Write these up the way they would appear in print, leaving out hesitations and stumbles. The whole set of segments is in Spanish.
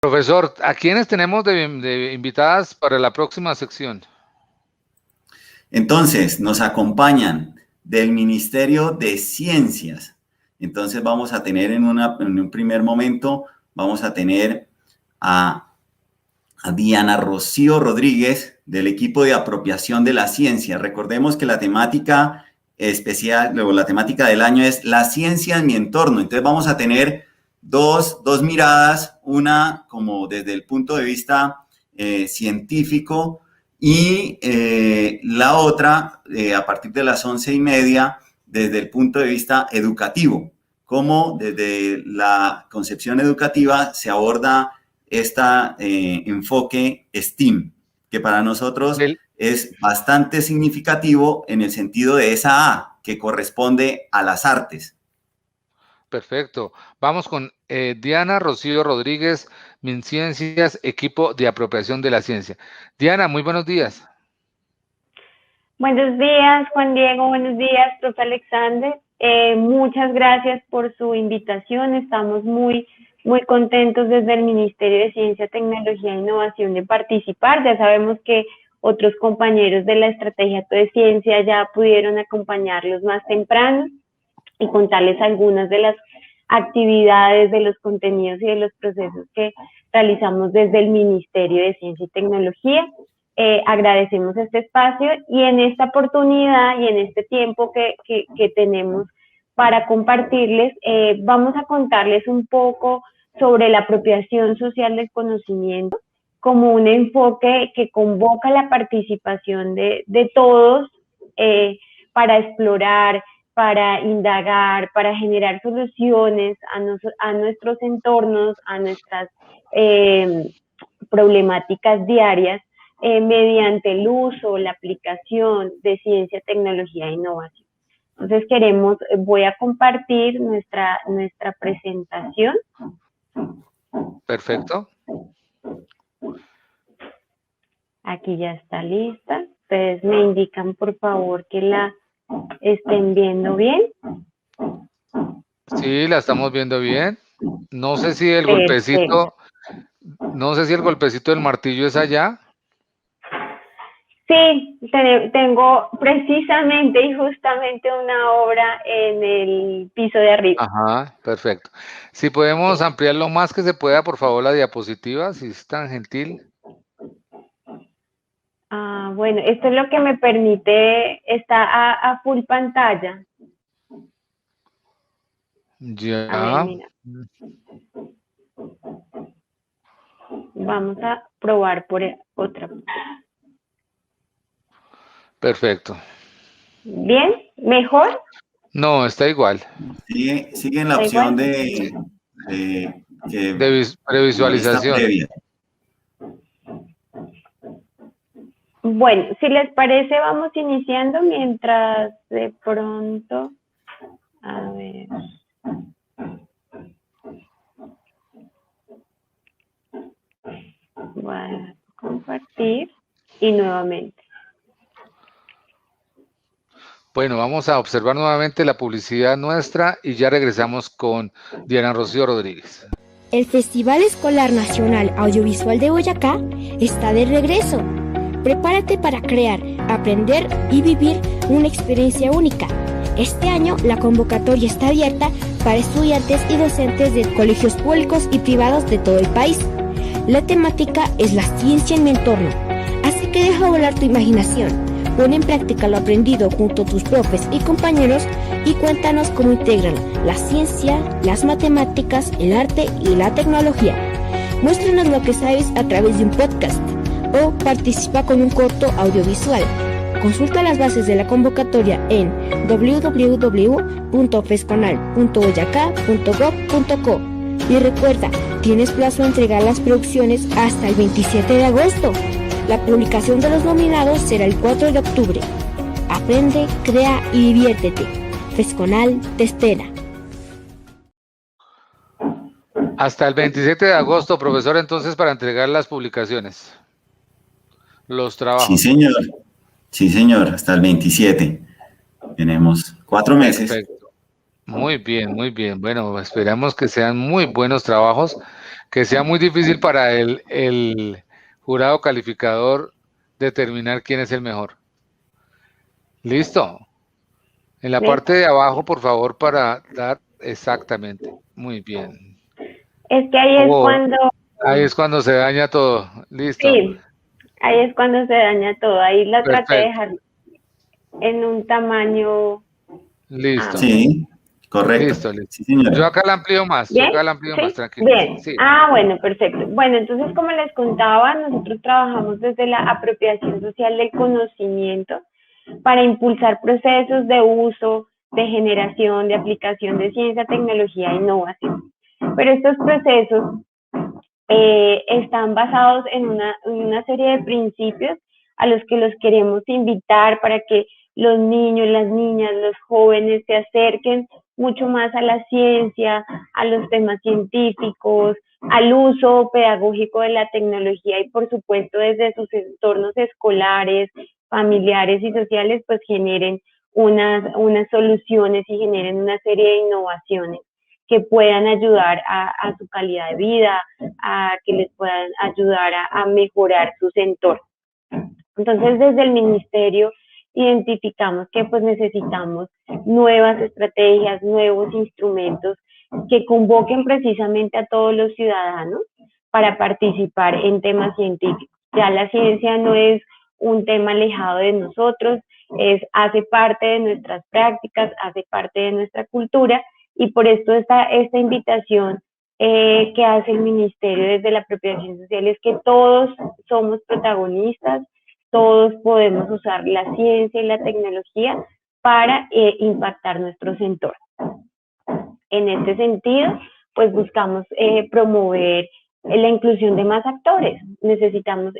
Profesor, ¿a quiénes tenemos de invitadas para la próxima sección? Entonces, nos acompañan del Ministerio de Ciencias. Entonces, vamos a tener en un primer momento, vamos a tener a Diana Rocío Rodríguez del equipo de apropiación de la ciencia. Recordemos que la temática especial, luego la temática del año es la ciencia en mi entorno. Entonces, vamos a tener dos miradas, una como desde el punto de vista científico, y la otra, a partir de las 11:30, desde el punto de vista educativo, cómo desde la concepción educativa se aborda este enfoque STEAM, que para nosotros es bastante significativo en el sentido de esa A, que corresponde a las artes. Perfecto. Vamos con Diana Rocío Rodríguez, MinCiencias, equipo de apropiación de la ciencia. Diana, muy buenos días. Buenos días, Juan Diego. Buenos días, profe Alexander. Muchas gracias por su invitación. Estamos muy contentos desde el Ministerio de Ciencia, Tecnología e Innovación de participar. Ya sabemos que otros compañeros de la Estrategia de Ciencia ya pudieron acompañarlos más temprano y contarles algunas de las actividades, de los contenidos y de los procesos que realizamos desde el Ministerio de Ciencia y Tecnología. Agradecemos este espacio y en esta oportunidad y en este tiempo que tenemos para compartirles, vamos a contarles un poco sobre la apropiación social del conocimiento como un enfoque que convoca la participación de todos para explorar, para indagar, para generar soluciones a nuestros entornos, a nuestras problemáticas diarias, mediante el uso, la aplicación de ciencia, tecnología e innovación. Entonces voy a compartir nuestra presentación. Perfecto. Aquí ya está lista. Ustedes me indican, por favor, que la estén viendo bien. Sí, la estamos viendo bien. No sé si el golpecito, del martillo es allá. Sí, tengo precisamente y justamente una obra en el piso de arriba. Ajá, perfecto. Si podemos ampliar lo más que se pueda, por favor, la diapositiva, si es tan gentil. Bueno, esto es lo que me permite, está a full pantalla. Ya. A ver, mira. Vamos a probar por otra. Perfecto. ¿Bien? ¿Mejor? No, está igual. Sigue en la opción de previsualización. Bueno, si les parece, vamos iniciando mientras de pronto, a ver. Voy a compartir y nuevamente. Bueno, vamos a observar nuevamente la publicidad nuestra y ya regresamos con Diana Rocío Rodríguez. El Festival Escolar Nacional Audiovisual de Boyacá está de regreso. Prepárate para crear, aprender y vivir una experiencia única. Este año la convocatoria está abierta para estudiantes y docentes de colegios públicos y privados de todo el país. La temática es la ciencia en mi entorno, así que deja volar tu imaginación. Pon en práctica lo aprendido junto a tus profes y compañeros y cuéntanos cómo integran la ciencia, las matemáticas, el arte y la tecnología. Muéstranos lo que sabes a través de un podcast o participa con un corto audiovisual. Consulta las bases de la convocatoria en www.fesconal.boyacá.gov.co y recuerda, tienes plazo a entregar las producciones hasta el 27 de agosto. La publicación de los nominados será el 4 de octubre. Aprende, crea y diviértete. Fesconal te espera. Hasta el 27 de agosto, profesor, entonces, para entregar las publicaciones, los trabajos. Sí, señor. Sí, señor, hasta el 27. Tenemos 4 meses. Perfecto. Muy bien, muy bien. Bueno, esperamos que sean muy buenos trabajos. que sea muy difícil para el jurado calificador determinar quién es el mejor. ¿Listo? En la parte de abajo, por favor, para dar exactamente. Muy bien. Es que ahí es cuando... Ahí es cuando se daña todo. Listo. Sí, ahí es cuando se daña todo. Ahí la traté de Perfecto. dejar en un tamaño... Listo. Sí, correcto. Listo, listo. Sí, señora. Yo acá la amplío más. ¿Bien? Yo acá la amplío ¿Sí? más, tranquilo. Bien. Sí. Bueno, perfecto. Bueno, entonces, como les contaba, nosotros trabajamos desde la apropiación social del conocimiento para impulsar procesos de uso, de generación, de aplicación de ciencia, tecnología e innovación. Pero estos procesos están basados en una serie de principios a los que los queremos invitar para que los niños, las niñas, los jóvenes se acerquen mucho más a la ciencia, a los temas científicos, al uso pedagógico de la tecnología y por supuesto desde sus entornos escolares, familiares y sociales, pues generen unas soluciones y generen una serie de innovaciones que puedan ayudar a su calidad de vida, a que les puedan ayudar a mejorar sus entornos. Entonces, desde el ministerio identificamos que pues necesitamos nuevas estrategias, nuevos instrumentos que convoquen precisamente a todos los ciudadanos para participar en temas científicos. Ya la ciencia no es un tema alejado de nosotros, hace parte de nuestras prácticas, hace parte de nuestra cultura y por esto esta invitación que hace el ministerio desde la apropiación social es que todos somos protagonistas, todos podemos usar la ciencia y la tecnología para impactar nuestros entornos. En este sentido, pues buscamos promover la inclusión de más actores. Necesitamos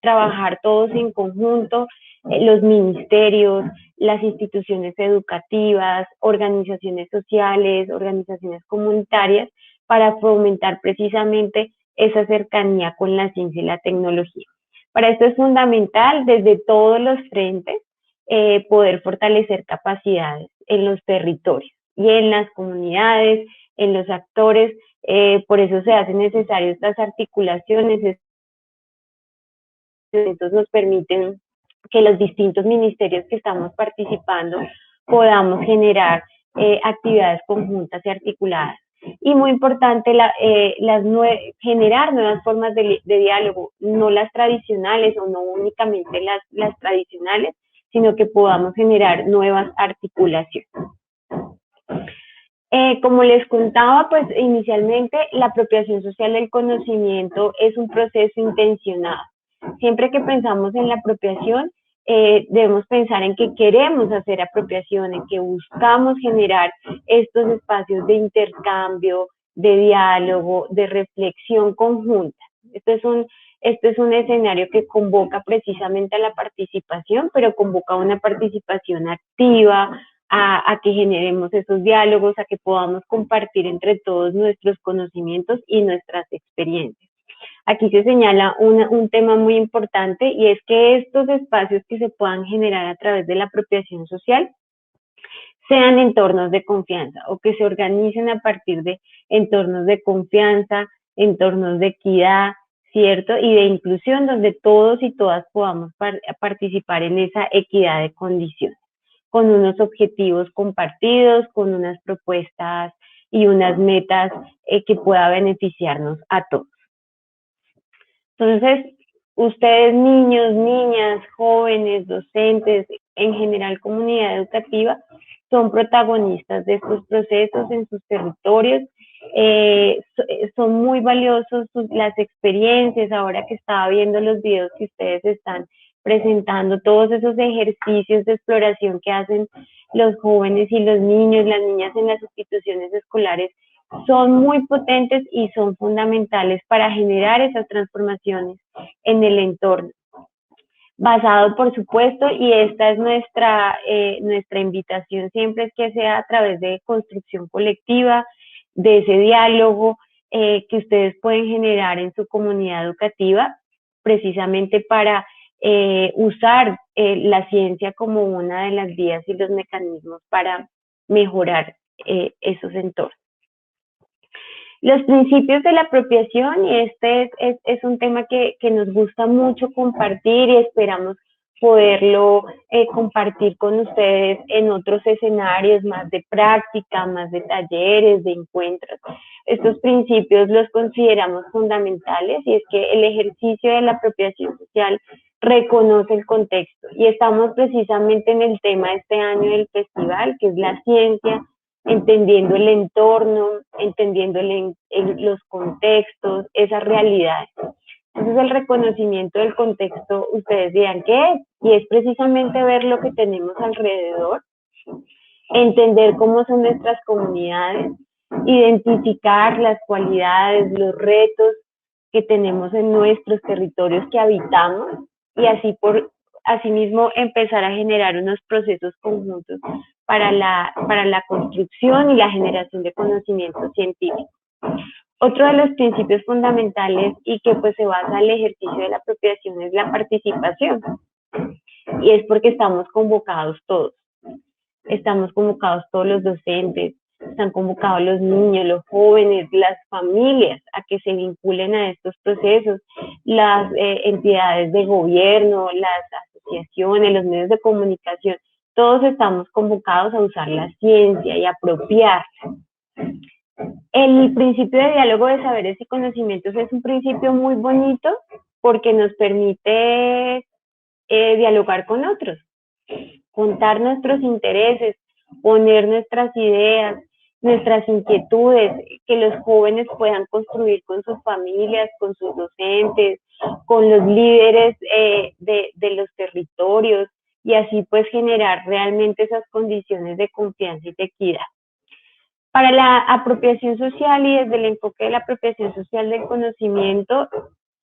trabajar todos en conjunto, los ministerios, las instituciones educativas, organizaciones sociales, organizaciones comunitarias, para fomentar precisamente esa cercanía con la ciencia y la tecnología. Para esto es fundamental desde todos los frentes poder fortalecer capacidades en los territorios y en las comunidades, en los actores, por eso se hacen necesarias estas articulaciones, entonces nos permiten que los distintos ministerios que estamos participando podamos generar actividades conjuntas y articuladas. Y muy importante, generar nuevas formas de diálogo, no las tradicionales o no únicamente las tradicionales, sino que podamos generar nuevas articulaciones. Como les contaba, pues inicialmente la apropiación social del conocimiento es un proceso intencionado. Siempre que pensamos en la apropiación, debemos pensar en que queremos hacer apropiación, en que buscamos generar estos espacios de intercambio, de diálogo, de reflexión conjunta. Este es un escenario que convoca precisamente a la participación, pero convoca una participación activa, a que generemos esos diálogos, a que podamos compartir entre todos nuestros conocimientos y nuestras experiencias. Aquí se señala un tema muy importante y es que estos espacios que se puedan generar a través de la apropiación social sean entornos de confianza o que se organicen a partir de entornos de confianza, entornos de equidad, ¿cierto? Y de inclusión donde todos y todas podamos participar en esa equidad de condiciones, con unos objetivos compartidos, con unas propuestas y unas metas que pueda beneficiarnos a todos. Entonces, ustedes niños, niñas, jóvenes, docentes, en general comunidad educativa, son protagonistas de estos procesos en sus territorios. Son muy valiosos las experiencias, ahora que estaba viendo los videos que ustedes están presentando, todos esos ejercicios de exploración que hacen los jóvenes y los niños, las niñas en las instituciones escolares, son muy potentes y son fundamentales para generar esas transformaciones en el entorno. Basado, por supuesto, y esta es nuestra invitación siempre, es que sea a través de construcción colectiva, de ese diálogo que ustedes pueden generar en su comunidad educativa, precisamente para usar la ciencia como una de las vías y los mecanismos para mejorar esos entornos. Los principios de la apropiación, y este es un tema que nos gusta mucho compartir y esperamos poderlo compartir con ustedes en otros escenarios más de práctica, más de talleres, de encuentros. Estos principios los consideramos fundamentales y es que el ejercicio de la apropiación social reconoce el contexto y estamos precisamente en el tema de este año del festival, que es la ciencia, entendiendo el entorno, entendiendo los contextos, esas realidades. Entonces el reconocimiento del contexto, ustedes dirán, ¿qué es? Y es precisamente ver lo que tenemos alrededor, entender cómo son nuestras comunidades, identificar las cualidades, los retos que tenemos en nuestros territorios que habitamos y asimismo empezar a generar unos procesos conjuntos para la construcción y la generación de conocimiento científico. Otro de los principios fundamentales y que pues se basa en el ejercicio de la apropiación es la participación. Y es porque estamos convocados todos. Estamos convocados todos los docentes, están convocados los niños, los jóvenes, las familias a que se vinculen a estos procesos, las entidades de gobierno, las asociaciones, los medios de comunicación, todos estamos convocados a usar la ciencia y apropiarla. El principio de diálogo de saberes y conocimientos es un principio muy bonito porque nos permite dialogar con otros, contar nuestros intereses, poner nuestras ideas, nuestras inquietudes, que los jóvenes puedan construir con sus familias, con sus docentes, con los líderes de los territorios y así pues generar realmente esas condiciones de confianza y de equidad. Para la apropiación social y desde el enfoque de la apropiación social del conocimiento,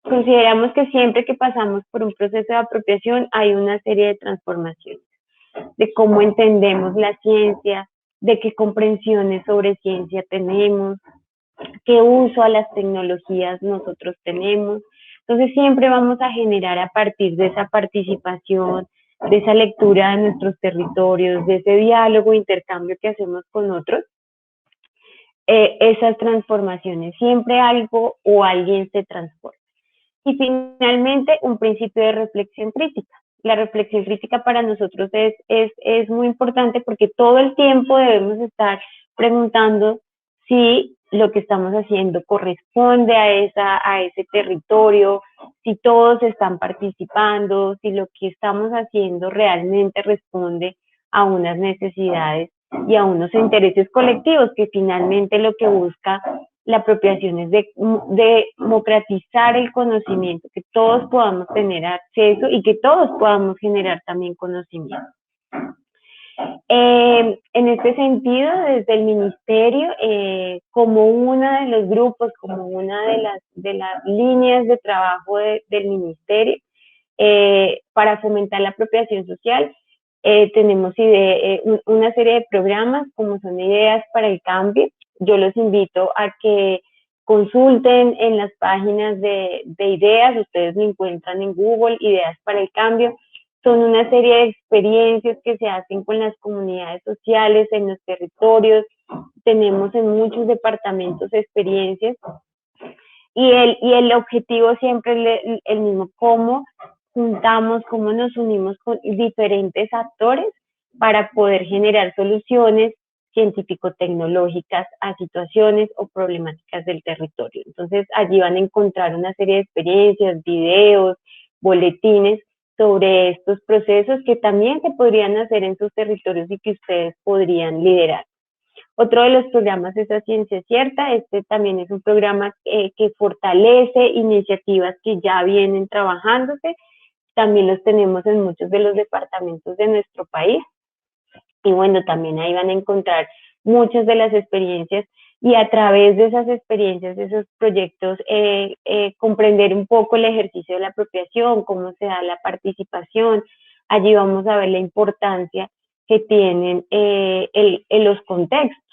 consideramos que siempre que pasamos por un proceso de apropiación hay una serie de transformaciones, de cómo entendemos la ciencia, de qué comprensiones sobre ciencia tenemos, qué uso a las tecnologías nosotros tenemos. Entonces siempre vamos a generar a partir de esa participación, de esa lectura de nuestros territorios, de ese diálogo, intercambio que hacemos con otros, esas transformaciones. Siempre algo o alguien se transforma. Y finalmente, un principio de reflexión crítica. La reflexión crítica para nosotros es muy importante porque todo el tiempo debemos estar preguntando si lo que estamos haciendo corresponde a ese territorio, si todos están participando, si lo que estamos haciendo realmente responde a unas necesidades y a unos intereses colectivos, que finalmente lo que busca la apropiación es de democratizar el conocimiento, que todos podamos tener acceso y que todos podamos generar también conocimiento. En este sentido, desde el Ministerio, como uno de los grupos, como una de las líneas de trabajo del Ministerio, para fomentar la apropiación social, tenemos una serie de programas como son Ideas para el Cambio. Yo los invito a que consulten en las páginas de Ideas, ustedes lo encuentran en Google, Ideas para el Cambio. Son una serie de experiencias que se hacen con las comunidades sociales en los territorios. Tenemos en muchos departamentos experiencias y el objetivo siempre es el mismo: cómo juntamos, cómo nos unimos con diferentes actores para poder generar soluciones científico-tecnológicas a situaciones o problemáticas del territorio. Entonces allí van a encontrar una serie de experiencias, videos, boletines sobre estos procesos que también se podrían hacer en sus territorios y que ustedes podrían liderar. Otro de los programas es A Ciencia Cierta. Este también es un programa que fortalece iniciativas que ya vienen trabajándose. También los tenemos en muchos de los departamentos de nuestro país. Y bueno, también ahí van a encontrar muchas de las experiencias y a través de esas experiencias, de esos proyectos, comprender un poco el ejercicio de la apropiación, cómo se da la participación. Allí vamos a ver la importancia que tienen los contextos,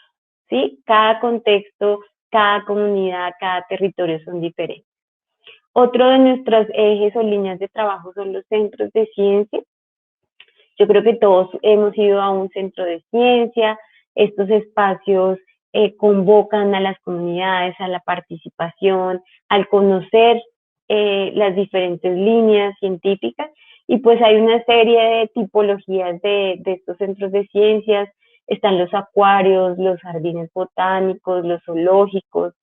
¿sí? Cada contexto, cada comunidad, cada territorio son diferentes. Otro de nuestros ejes o líneas de trabajo son los centros de ciencia. Yo creo que todos hemos ido a un centro de ciencia. Estos espacios convocan a las comunidades, a la participación, al conocer las diferentes líneas científicas, y pues hay una serie de tipologías de estos centros de ciencias. Están los acuarios, los jardines botánicos, los zoológicos,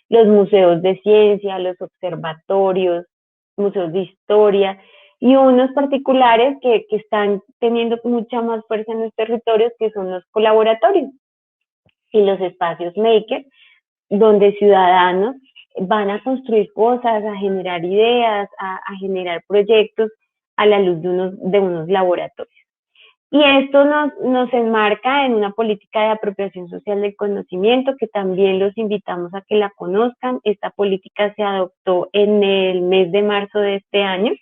los museos de ciencia, los observatorios, museos de historia, y unos particulares que están teniendo mucha más fuerza en los territorios, que son los colaboratorios y los espacios maker, donde ciudadanos van a construir cosas, a generar ideas, a generar proyectos a la luz de unos laboratorios. Y esto nos enmarca en una política de apropiación social del conocimiento, que también los invitamos a que la conozcan. Esta política se adoptó en el mes de marzo de este año,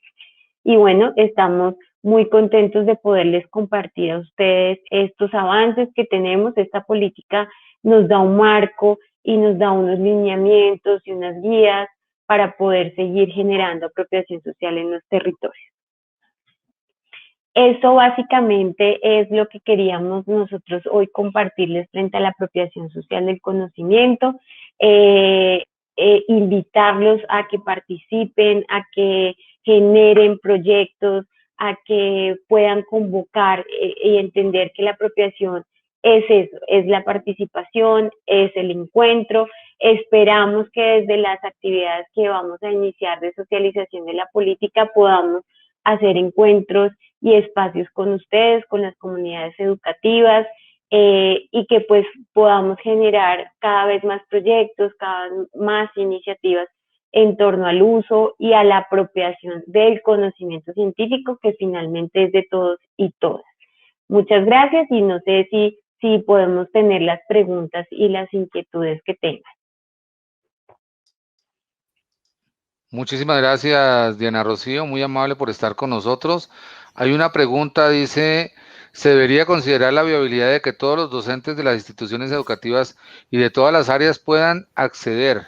y bueno, estamos muy contentos de poderles compartir a ustedes estos avances que tenemos. Esta política nos da un marco y nos da unos lineamientos y unas guías para poder seguir generando apropiación social en los territorios. Eso básicamente es lo que queríamos nosotros hoy compartirles frente a la apropiación social del conocimiento, invitarlos a que participen, a que generen proyectos, a que puedan convocar y entender que la apropiación es eso, es la participación, es el encuentro. Esperamos que desde las actividades que vamos a iniciar de socialización de la política podamos hacer encuentros y espacios con ustedes, con las comunidades educativas, y que pues podamos generar cada vez más proyectos, cada vez más iniciativas en torno al uso y a la apropiación del conocimiento científico, que finalmente es de todos y todas. Muchas gracias, y no sé si podemos tener las preguntas y las inquietudes que tengan. Muchísimas gracias, Diana Rocío, muy amable por estar con nosotros. Hay una pregunta, dice, ¿se debería considerar la viabilidad de que todos los docentes de las instituciones educativas y de todas las áreas puedan acceder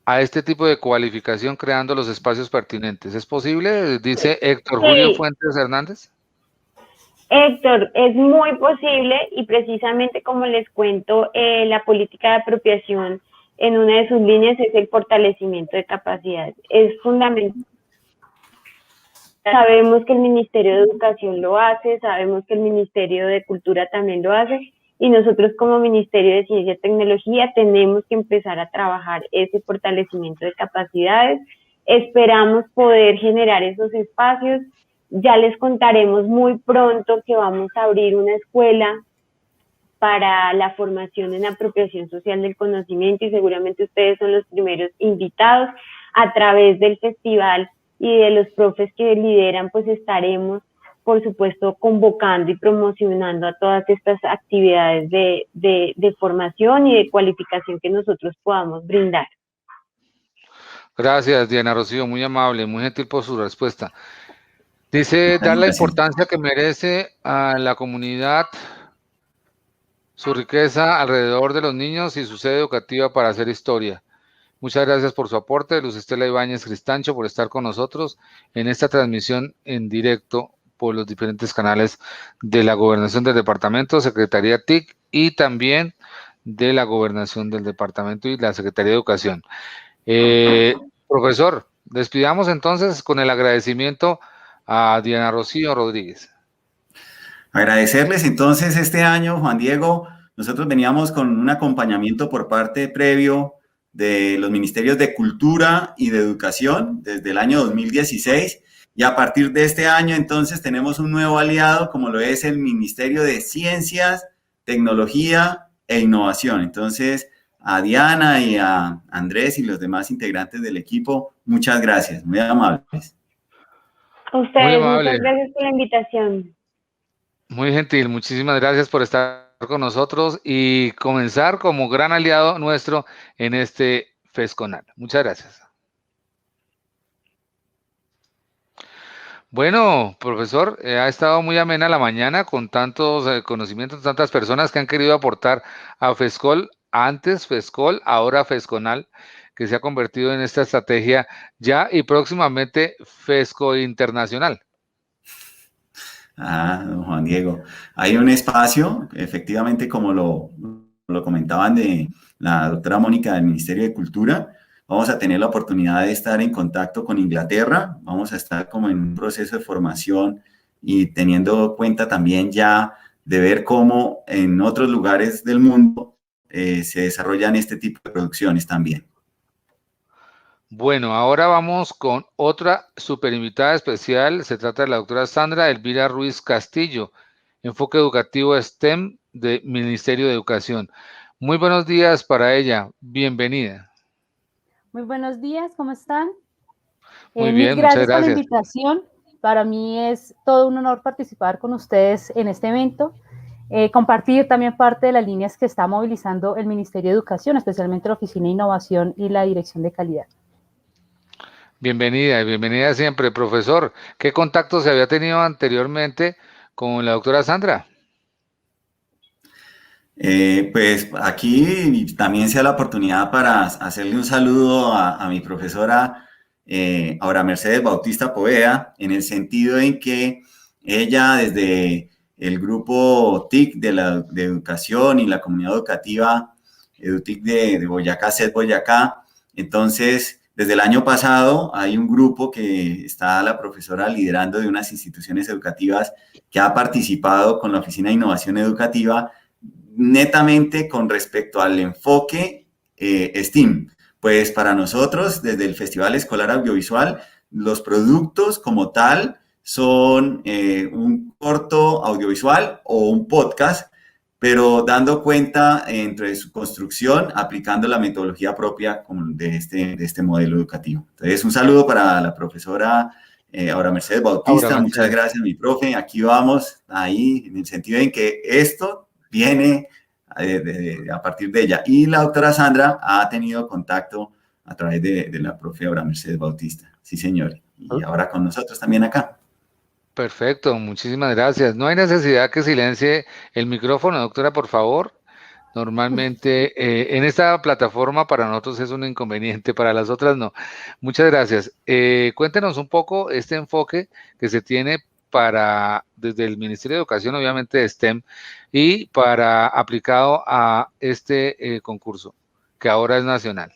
a este tipo de cualificación creando los espacios pertinentes? ¿Es posible? Dice Héctor Julio Fuentes Hernández. Héctor, es muy posible, y precisamente como les cuento, la política de apropiación en una de sus líneas es el fortalecimiento de capacidades. Es fundamental. Sabemos que el Ministerio de Educación lo hace, sabemos que el Ministerio de Cultura también lo hace, y nosotros como Ministerio de Ciencia y Tecnología tenemos que empezar a trabajar ese fortalecimiento de capacidades. Esperamos poder generar esos espacios. Ya les contaremos muy pronto que vamos a abrir una escuela para la formación en apropiación social del conocimiento, y seguramente ustedes son los primeros invitados. A través del festival y de los profes que lideran, pues estaremos, por supuesto, convocando y promocionando a todas estas actividades de formación y de cualificación que nosotros podamos brindar. Gracias, Diana Rocío, muy amable, muy gentil por su respuesta. Dice, dar la importancia que merece a la comunidad, su riqueza alrededor de los niños y su sede educativa para hacer historia. Muchas gracias por su aporte, Luz Estela Ibáñez Cristancho, por estar con nosotros en esta transmisión en directo por los diferentes canales de la Gobernación del Departamento, Secretaría TIC, y también de la Gobernación del Departamento y la Secretaría de Educación. Profesor, despidamos entonces con el agradecimiento a Diana Rocío Rodríguez. Agradecerles entonces este año, Juan Diego. Nosotros veníamos con un acompañamiento por parte previo de los Ministerios de Cultura y de Educación desde el año 2016, y a partir de este año entonces tenemos un nuevo aliado como lo es el Ministerio de Ciencias, Tecnología e Innovación. Entonces, a Diana y a Andrés y los demás integrantes del equipo, muchas gracias, muy amables. A ustedes, muchas gracias por la invitación. Muy gentil, muchísimas gracias por estar con nosotros y comenzar como gran aliado nuestro en este FESCONAL. Muchas gracias. Bueno, profesor, ha estado muy amena la mañana con tantos conocimientos, tantas personas que han querido aportar a FESCOL, antes FESCOL, ahora FESCONAL, que se ha convertido en esta estrategia ya y próximamente FESCO Internacional. Don Juan Diego, hay un espacio, efectivamente, como lo lo comentaban de la doctora Mónica del Ministerio de Cultura, vamos a tener la oportunidad de estar en contacto con Inglaterra, vamos a estar como en un proceso de formación y teniendo cuenta también ya de ver cómo en otros lugares del mundo se desarrollan este tipo de producciones también. Bueno, ahora vamos con otra super invitada especial. Se trata de la doctora Sandra Elvira Ruiz Castillo, enfoque educativo STEM del Ministerio de Educación. Muy buenos días para ella. Bienvenida. Muy buenos días, ¿cómo están? Muy bien, muchas gracias por la invitación. Para mí es todo un honor participar con ustedes en este evento. Compartir también parte de las líneas que está movilizando el Ministerio de Educación, especialmente la Oficina de Innovación y la Dirección de Calidad. Bienvenida, bienvenida siempre, profesor. ¿Qué contacto se había tenido anteriormente con la doctora Sandra? Pues aquí también sea la oportunidad para hacerle un saludo a mi profesora Aura Mercedes Bautista Poveda, en el sentido en que ella desde el grupo TIC de educación y la comunidad educativa EduTIC de Boyacá, SED Boyacá, entonces desde el año pasado hay un grupo que está la profesora liderando de unas instituciones educativas que ha participado con la Oficina de Innovación Educativa netamente con respecto al enfoque STEAM. Pues para nosotros, desde el Festival Escolar Audiovisual, los productos como tal son un corto audiovisual o un podcast, pero dando cuenta entre su construcción, aplicando la metodología propia de este modelo educativo. Entonces, un saludo para la profesora Aura Mercedes Bautista. Aura Mercedes. Muchas gracias, mi profe. Aquí vamos, ahí, en el sentido en que esto viene a partir de ella. Y la doctora Sandra ha tenido contacto a través de la profe Aura Mercedes Bautista. Sí, señor. Y ahora con nosotros también acá. Perfecto, muchísimas gracias. No hay necesidad que silencie el micrófono, doctora, por favor. Normalmente en esta plataforma para nosotros es un inconveniente, para las otras no. Muchas gracias. Cuéntenos un poco este enfoque que se tiene desde el Ministerio de Educación, obviamente de STEM, y para aplicado a este concurso, que ahora es nacional.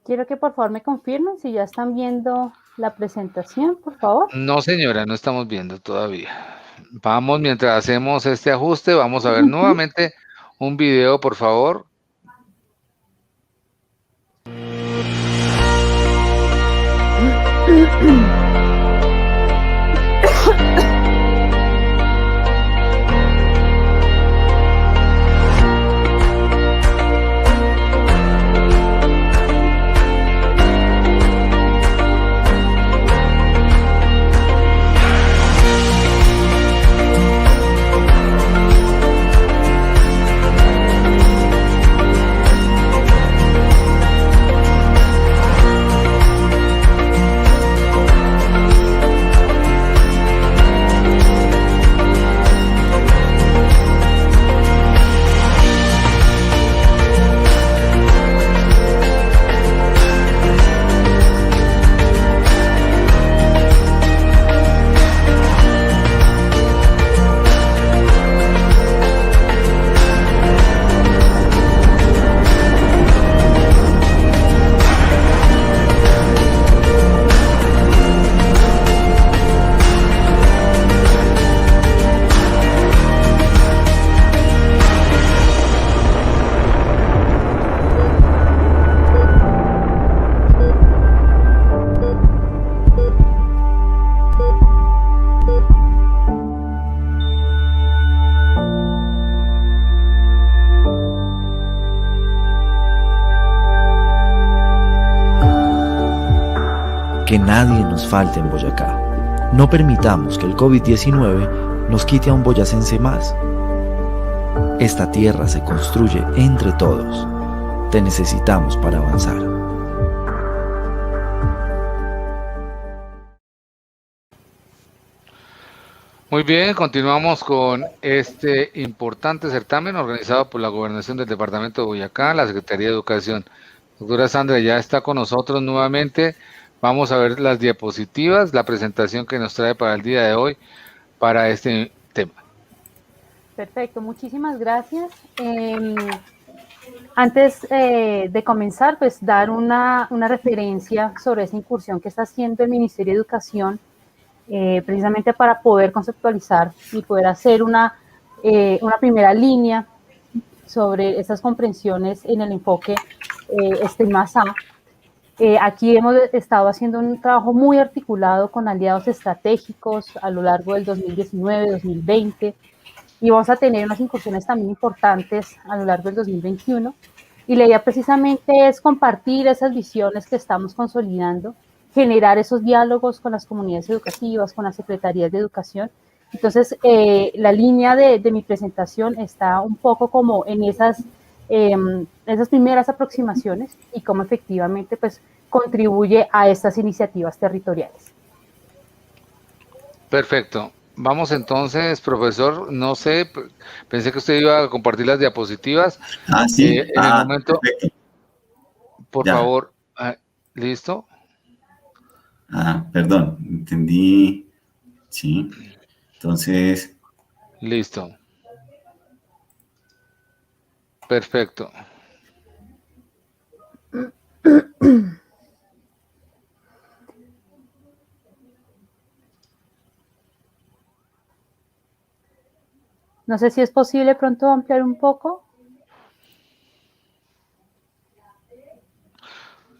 Quiero que por favor me confirmen si ya están viendo la presentación, por favor. No, señora, no estamos viendo todavía. Vamos, mientras hacemos este ajuste, vamos a ver nuevamente un video, por favor. Que nadie nos falte en Boyacá. No permitamos que el COVID-19 nos quite a un boyacense más. Esta tierra se construye entre todos. Te necesitamos para avanzar. Muy bien, continuamos con este importante certamen organizado por la Gobernación del Departamento de Boyacá, la Secretaría de Educación. Doctora Sandra ya está con nosotros nuevamente. Vamos a ver las diapositivas, la presentación que nos trae para el día de hoy para este tema. Perfecto, muchísimas gracias. Antes de comenzar, pues dar una referencia sobre esa incursión que está haciendo el Ministerio de Educación, precisamente para poder conceptualizar y poder hacer una primera línea sobre esas comprensiones en el enfoque STEM+A. Aquí hemos estado haciendo un trabajo muy articulado con aliados estratégicos a lo largo del 2019, 2020, y vamos a tener unas incursiones también importantes a lo largo del 2021. Y la idea precisamente es compartir esas visiones que estamos consolidando, generar esos diálogos con las comunidades educativas, con las secretarías de educación. Entonces, la línea de mi presentación está un poco como en esas primeras aproximaciones y cómo efectivamente pues, contribuye a estas iniciativas territoriales. Perfecto. Vamos entonces, profesor, no sé, pensé que usted iba a compartir las diapositivas. Sí. En el momento, perfecto. por favor, ¿listo? Perdón, entendí. Sí. Entonces. Listo. Perfecto. No sé si es posible pronto ampliar un poco.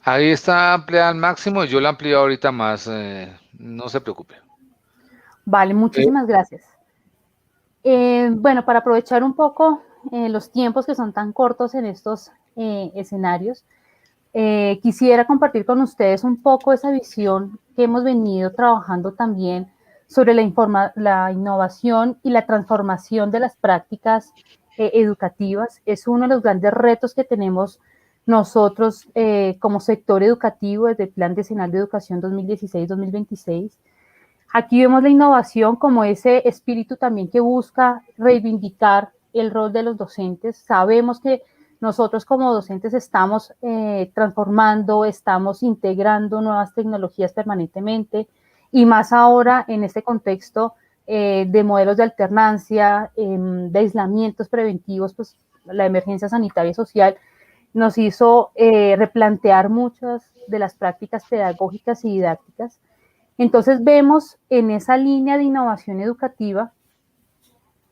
Ahí está ampliada al máximo y yo la amplío ahorita más, no se preocupe. Vale, muchísimas gracias. Bueno, para aprovechar un poco los tiempos que son tan cortos en estos escenarios, quisiera compartir con ustedes un poco esa visión que hemos venido trabajando también sobre la innovación y la transformación de las prácticas educativas. Es uno de los grandes retos que tenemos nosotros como sector educativo desde el Plan Decenal de Educación 2016-2026. Aquí vemos la innovación como ese espíritu también que busca reivindicar el rol de los docentes. Sabemos que nosotros como docentes estamos transformando, estamos integrando nuevas tecnologías permanentemente y más ahora en este contexto de modelos de alternancia, de aislamientos preventivos, pues la emergencia sanitaria y social nos hizo replantear muchas de las prácticas pedagógicas y didácticas. Entonces vemos en esa línea de innovación educativa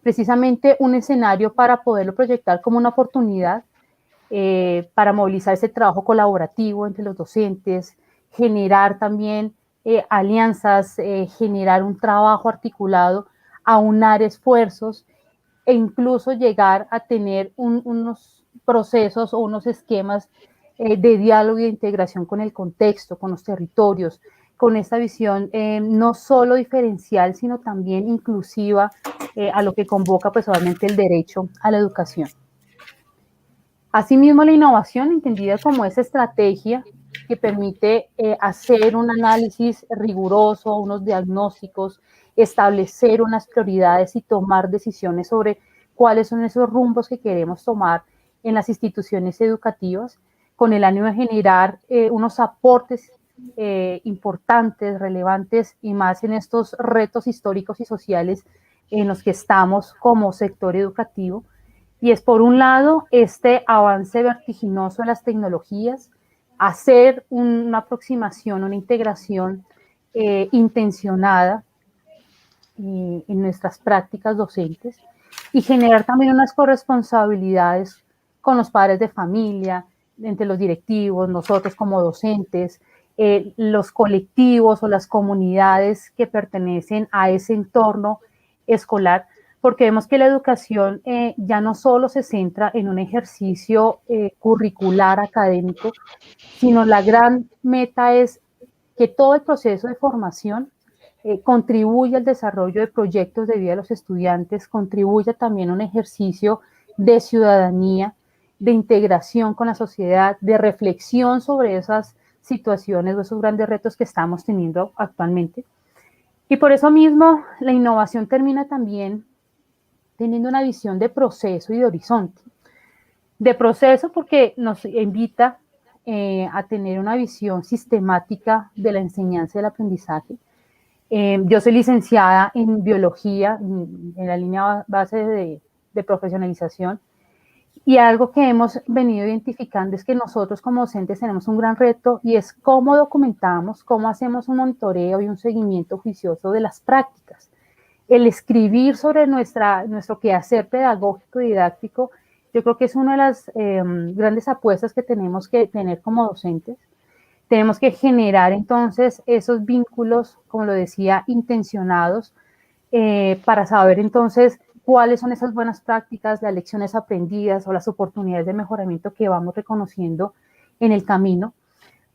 precisamente un escenario para poderlo proyectar como una oportunidad para movilizar ese trabajo colaborativo entre los docentes, generar también alianzas, generar un trabajo articulado, aunar esfuerzos e incluso llegar a tener unos procesos o unos esquemas de diálogo y de integración con el contexto, con los territorios, con esta visión no solo diferencial, sino también inclusiva a lo que convoca pues obviamente el derecho a la educación. Asimismo, la innovación entendida como esa estrategia que permite hacer un análisis riguroso, unos diagnósticos, establecer unas prioridades y tomar decisiones sobre cuáles son esos rumbos que queremos tomar en las instituciones educativas, con el ánimo de generar unos aportes importantes, relevantes y más en estos retos históricos y sociales en los que estamos como sector educativo. Y es por un lado este avance vertiginoso de las tecnologías, hacer una aproximación, una integración intencionada en nuestras prácticas docentes y generar también unas corresponsabilidades con los padres de familia, entre los directivos, nosotros como docentes, los colectivos o las comunidades que pertenecen a ese entorno escolar, porque vemos que la educación ya no solo se centra en un ejercicio curricular académico, sino la gran meta es que todo el proceso de formación contribuya al desarrollo de proyectos de vida de los estudiantes, contribuya también a un ejercicio de ciudadanía, de integración con la sociedad, de reflexión sobre esas situaciones o esos grandes retos que estamos teniendo actualmente. Y por eso mismo la innovación termina también teniendo una visión de proceso y de horizonte. De proceso porque nos invita a tener una visión sistemática de la enseñanza y el aprendizaje. Yo soy licenciada en biología, en la línea base de profesionalización. Y algo que hemos venido identificando es que nosotros como docentes tenemos un gran reto y es cómo documentamos, cómo hacemos un monitoreo y un seguimiento juicioso de las prácticas. El escribir sobre nuestro quehacer pedagógico y didáctico, yo creo que es una de las grandes apuestas que tenemos que tener como docentes. Tenemos que generar entonces esos vínculos, como lo decía, intencionados, para saber entonces cuáles son esas buenas prácticas, las lecciones aprendidas o las oportunidades de mejoramiento que vamos reconociendo en el camino,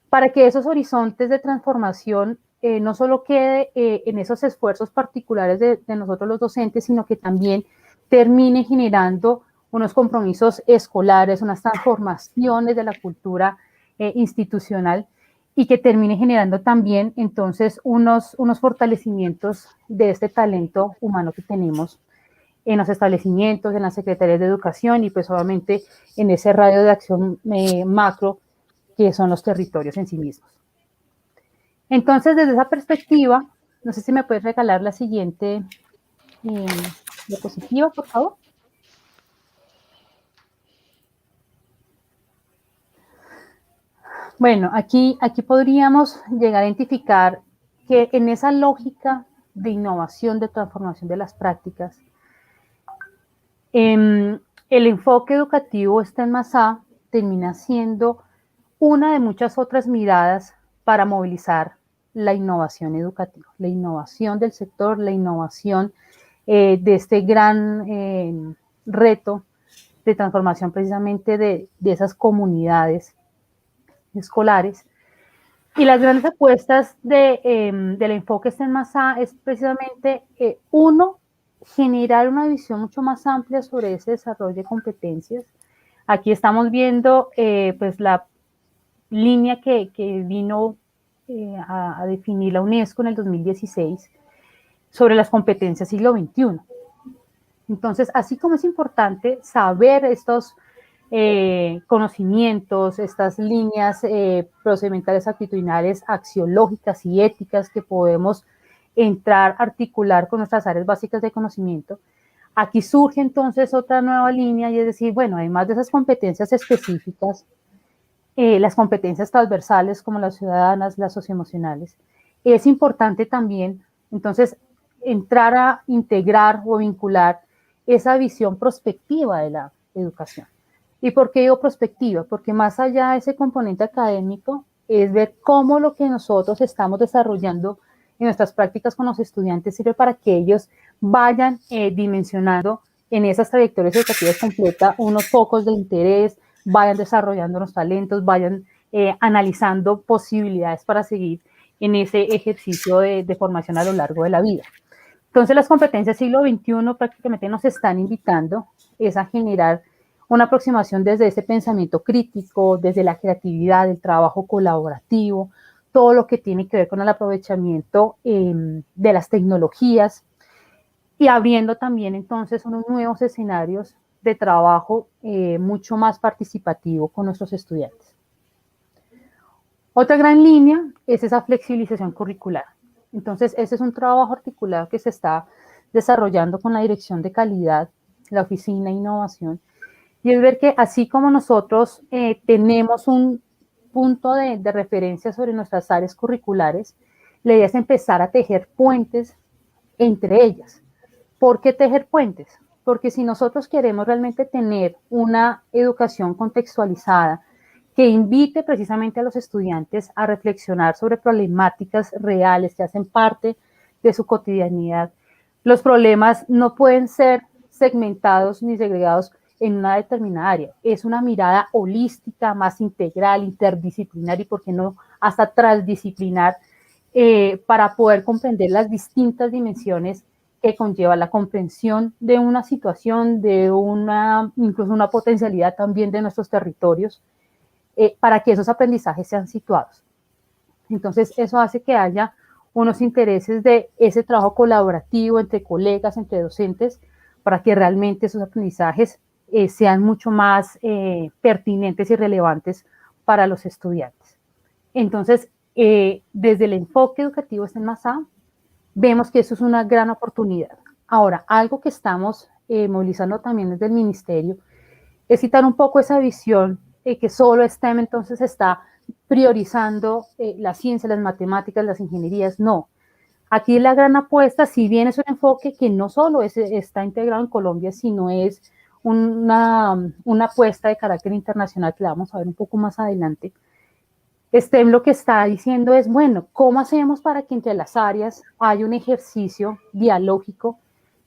para que esos horizontes de transformación no solo quede en esos esfuerzos particulares de nosotros los docentes, sino que también termine generando unos compromisos escolares, unas transformaciones de la cultura institucional y que termine generando también entonces unos fortalecimientos de este talento humano que tenemos en los establecimientos, en las secretarías de educación y pues obviamente en ese radio de acción macro que son los territorios en sí mismos. Entonces, desde esa perspectiva, no sé si me puedes regalar la siguiente diapositiva, por favor. Bueno, aquí podríamos llegar a identificar que en esa lógica de innovación, de transformación de las prácticas, el enfoque educativo STEM más A termina siendo una de muchas otras miradas para movilizar la innovación educativa, la innovación del sector, la innovación de este gran reto de transformación precisamente de esas comunidades escolares. Y las grandes apuestas del enfoque STEM más A es precisamente, uno, generar una visión mucho más amplia sobre ese desarrollo de competencias. Aquí estamos viendo pues la línea que vino a definir la UNESCO en el 2016 sobre las competencias siglo XXI. Entonces, así como es importante saber estos conocimientos, estas líneas procedimentales, actitudinales, axiológicas y éticas que podemos entrar a articular con nuestras áreas básicas de conocimiento, aquí surge entonces otra nueva línea y es decir, bueno, además de esas competencias específicas, las competencias transversales como las ciudadanas, las socioemocionales, es importante también entonces entrar a integrar o vincular esa visión prospectiva de la educación. ¿Y por qué digo prospectiva? Porque más allá de ese componente académico es ver cómo lo que nosotros estamos desarrollando en nuestras prácticas con los estudiantes sirve para que ellos vayan dimensionando en esas trayectorias educativas completas unos focos de interés, vayan desarrollando los talentos, vayan analizando posibilidades para seguir en ese ejercicio de formación a lo largo de la vida. Entonces, las competencias siglo XXI prácticamente nos están invitando a generar una aproximación desde ese pensamiento crítico, desde la creatividad, el trabajo colaborativo, todo lo que tiene que ver con el aprovechamiento de las tecnologías y abriendo también entonces unos nuevos escenarios de trabajo mucho más participativo con nuestros estudiantes. Otra gran línea es esa flexibilización curricular. Entonces, ese es un trabajo articulado que se está desarrollando con la Dirección de Calidad, la Oficina de Innovación, y es ver que así como nosotros tenemos un punto de referencia sobre nuestras áreas curriculares, la idea es empezar a tejer puentes entre ellas. ¿Por qué tejer puentes? Porque si nosotros queremos realmente tener una educación contextualizada que invite precisamente a los estudiantes a reflexionar sobre problemáticas reales que hacen parte de su cotidianidad, los problemas no pueden ser segmentados ni segregados en una determinada área. Es una mirada holística, más integral, interdisciplinar y, por qué no, hasta transdisciplinar para poder comprender las distintas dimensiones que conlleva la comprensión de una situación, de incluso una potencialidad también de nuestros territorios, para que esos aprendizajes sean situados. Entonces, eso hace que haya unos intereses de ese trabajo colaborativo entre colegas, entre docentes, para que realmente esos aprendizajes sean mucho más pertinentes y relevantes para los estudiantes. Entonces, desde el enfoque educativo STEM más A, vemos que eso es una gran oportunidad. Ahora, algo que estamos movilizando también desde el ministerio, es citar un poco esa visión que solo STEM entonces está priorizando la ciencia, las matemáticas, las ingenierías. No. Aquí la gran apuesta, si bien es un enfoque que no solo está integrado en Colombia, sino es una apuesta de carácter internacional que la vamos a ver un poco más adelante. STEM lo que está diciendo es, bueno, ¿cómo hacemos para que entre las áreas haya un ejercicio dialógico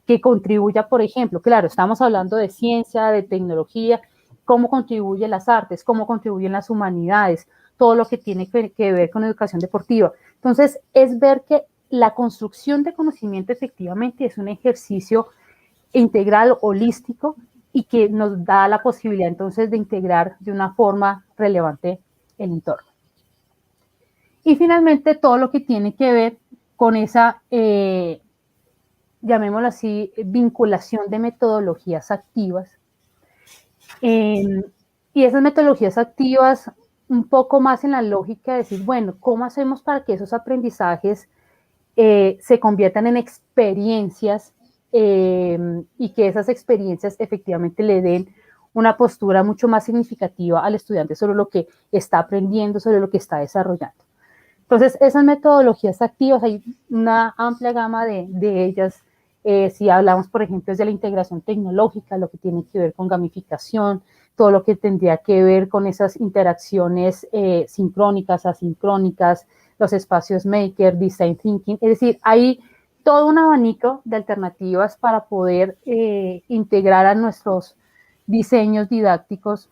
que contribuya, por ejemplo, claro, estamos hablando de ciencia, de tecnología, cómo contribuyen las artes, cómo contribuyen las humanidades, todo lo que tiene que ver con educación deportiva. Entonces, es ver que la construcción de conocimiento efectivamente es un ejercicio integral, holístico, y que nos da la posibilidad entonces de integrar de una forma relevante el entorno. Y finalmente todo lo que tiene que ver con esa, llamémoslo así, vinculación de metodologías activas. Y esas metodologías activas un poco más en la lógica de decir, bueno, ¿cómo hacemos para que esos aprendizajes se conviertan en experiencias y que esas experiencias efectivamente le den una postura mucho más significativa al estudiante sobre lo que está aprendiendo, sobre lo que está desarrollando? Entonces, esas metodologías activas, hay una amplia gama de ellas. Si hablamos, por ejemplo, de la integración tecnológica, lo que tiene que ver con gamificación, todo lo que tendría que ver con esas interacciones sincrónicas, asincrónicas, los espacios maker, design thinking. Es decir, hay todo un abanico de alternativas para poder integrar a nuestros diseños didácticos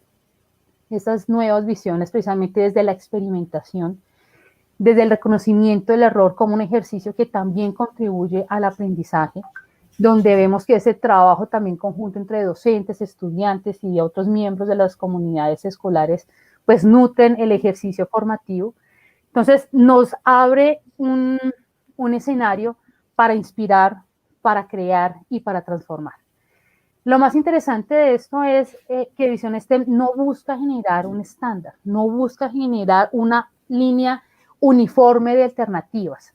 esas nuevas visiones precisamente desde la experimentación, desde el reconocimiento del error como un ejercicio que también contribuye al aprendizaje, donde vemos que ese trabajo también conjunto entre docentes, estudiantes y otros miembros de las comunidades escolares, pues nutren el ejercicio formativo. Entonces nos abre un escenario para inspirar, para crear y para transformar. Lo más interesante de esto es que Visión STEM no busca generar un estándar, no busca generar una línea uniforme de alternativas.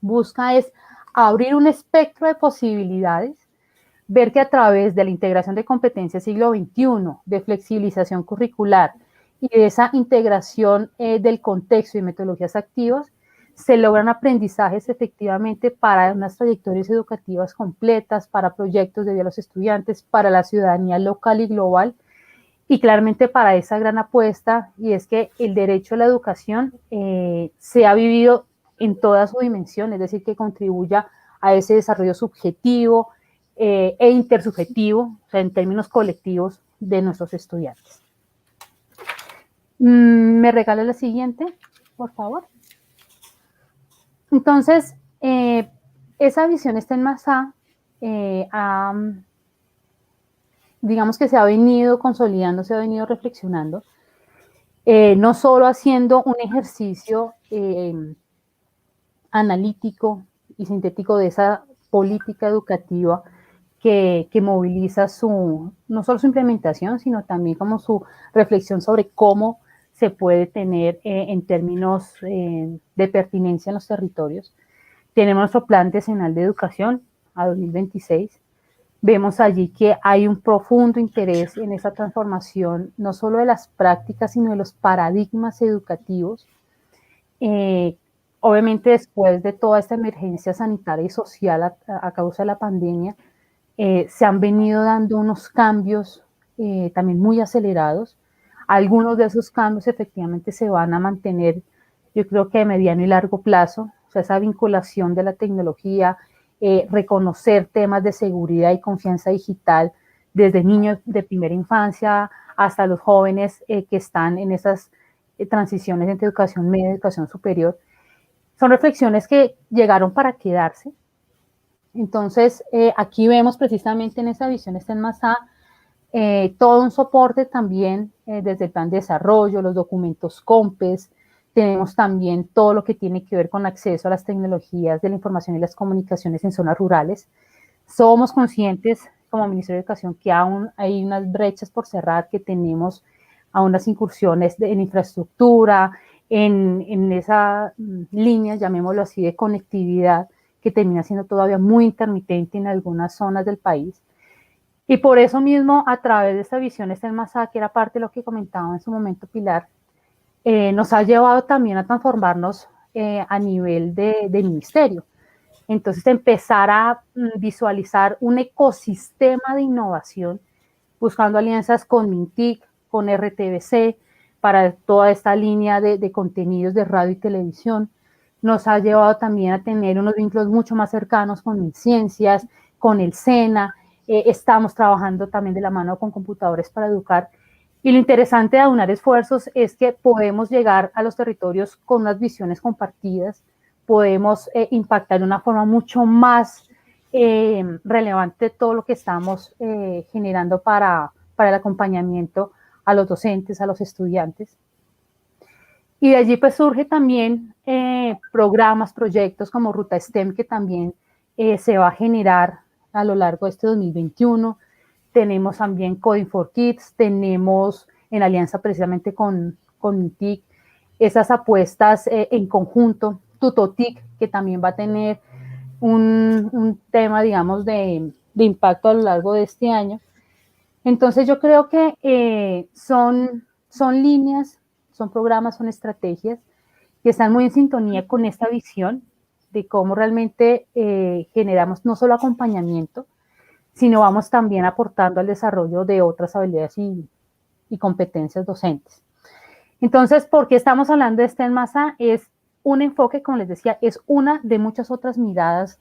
Busca es abrir un espectro de posibilidades, ver que a través de la integración de competencias siglo XXI, de flexibilización curricular y de esa integración del contexto y metodologías activas, se logran aprendizajes efectivamente para unas trayectorias educativas completas, para proyectos de vida a los estudiantes, para la ciudadanía local y global, y claramente para esa gran apuesta, y es que el derecho a la educación se ha vivido en toda su dimensión, es decir, que contribuya a ese desarrollo subjetivo e intersubjetivo, o sea, en términos colectivos, de nuestros estudiantes. ¿Me regala la siguiente, por favor? Entonces, esa visión está enmasada digamos que se ha venido consolidando, se ha venido reflexionando, no solo haciendo un ejercicio analítico y sintético de esa política educativa que moviliza no solo su implementación, sino también como su reflexión sobre cómo se puede tener en términos de pertinencia en los territorios. Tenemos nuestro Plan Decenal de Educación a 2026. Vemos allí que hay un profundo interés en esa transformación, no solo de las prácticas, sino de los paradigmas educativos. Obviamente, después de toda esta emergencia sanitaria y social a causa de la pandemia, se han venido dando unos cambios también muy acelerados. Algunos de esos cambios efectivamente se van a mantener, yo creo que de mediano y largo plazo, o sea, esa vinculación de la tecnología, reconocer temas de seguridad y confianza digital desde niños de primera infancia hasta los jóvenes que están en esas transiciones entre educación media y educación superior. Son reflexiones que llegaron para quedarse. Entonces, aquí vemos precisamente en esa visión está enmasada todo un soporte también desde el plan de desarrollo, los documentos COMPES. Tenemos también todo lo que tiene que ver con acceso a las tecnologías de la información y las comunicaciones en zonas rurales. Somos conscientes como Ministerio de Educación que aún hay unas brechas por cerrar, que tenemos aún las incursiones en infraestructura, en esa línea, llamémoslo así, de conectividad que termina siendo todavía muy intermitente en algunas zonas del país. Y por eso mismo, a través de esta visión STEM Masá, que era parte de lo que comentaba en su momento Pilar, nos ha llevado también a transformarnos a nivel de ministerio. Entonces, empezar a visualizar un ecosistema de innovación, buscando alianzas con MINTIC, con RTBC, para toda esta línea de contenidos de radio y televisión. Nos ha llevado también a tener unos vínculos mucho más cercanos con MinCiencias, con el SENA. Estamos trabajando también de la mano con Computadores para Educar. Y lo interesante de aunar esfuerzos es que podemos llegar a los territorios con unas visiones compartidas, podemos impactar de una forma mucho más relevante todo lo que estamos generando para el acompañamiento a los docentes, a los estudiantes. Y de allí pues surge también programas, proyectos como Ruta STEM, que también se va a generar a lo largo de este 2021. Tenemos también Coding for Kids, tenemos en alianza precisamente con MINTIC esas apuestas en conjunto, Tutotic, que también va a tener un tema, digamos, de impacto a lo largo de este año. Entonces yo creo que son líneas, son programas, son estrategias que están muy en sintonía con esta visión de cómo realmente generamos no solo acompañamiento, sino vamos también aportando al desarrollo de otras habilidades y competencias docentes. Entonces, ¿por qué estamos hablando de STEM Masá? Es un enfoque, como les decía, es una de muchas otras miradas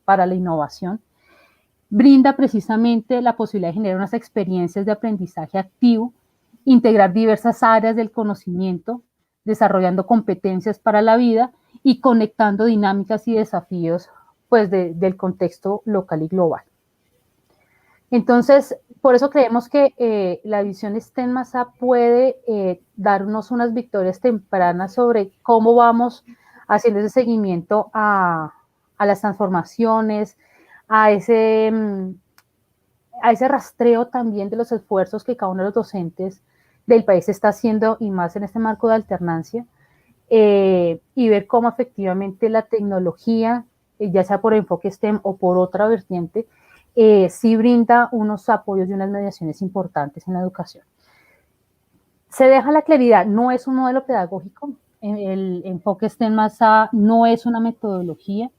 para la innovación. Brinda precisamente la posibilidad de generar unas experiencias de aprendizaje activo, integrar diversas áreas del conocimiento, desarrollando competencias para la vida y conectando dinámicas y desafíos pues, del contexto local y global. Entonces, por eso creemos que la visión STEM Masá puede darnos unas victorias tempranas sobre cómo vamos haciendo ese seguimiento a las transformaciones, a ese rastreo también de los esfuerzos que cada uno de los docentes del país está haciendo, y más en este marco de alternancia, y ver cómo efectivamente la tecnología, ya sea por enfoque STEM o por otra vertiente, sí brinda unos apoyos y unas mediaciones importantes en la educación. Se deja la claridad, no es un modelo pedagógico, el enfoque STEM Masá no es una metodología,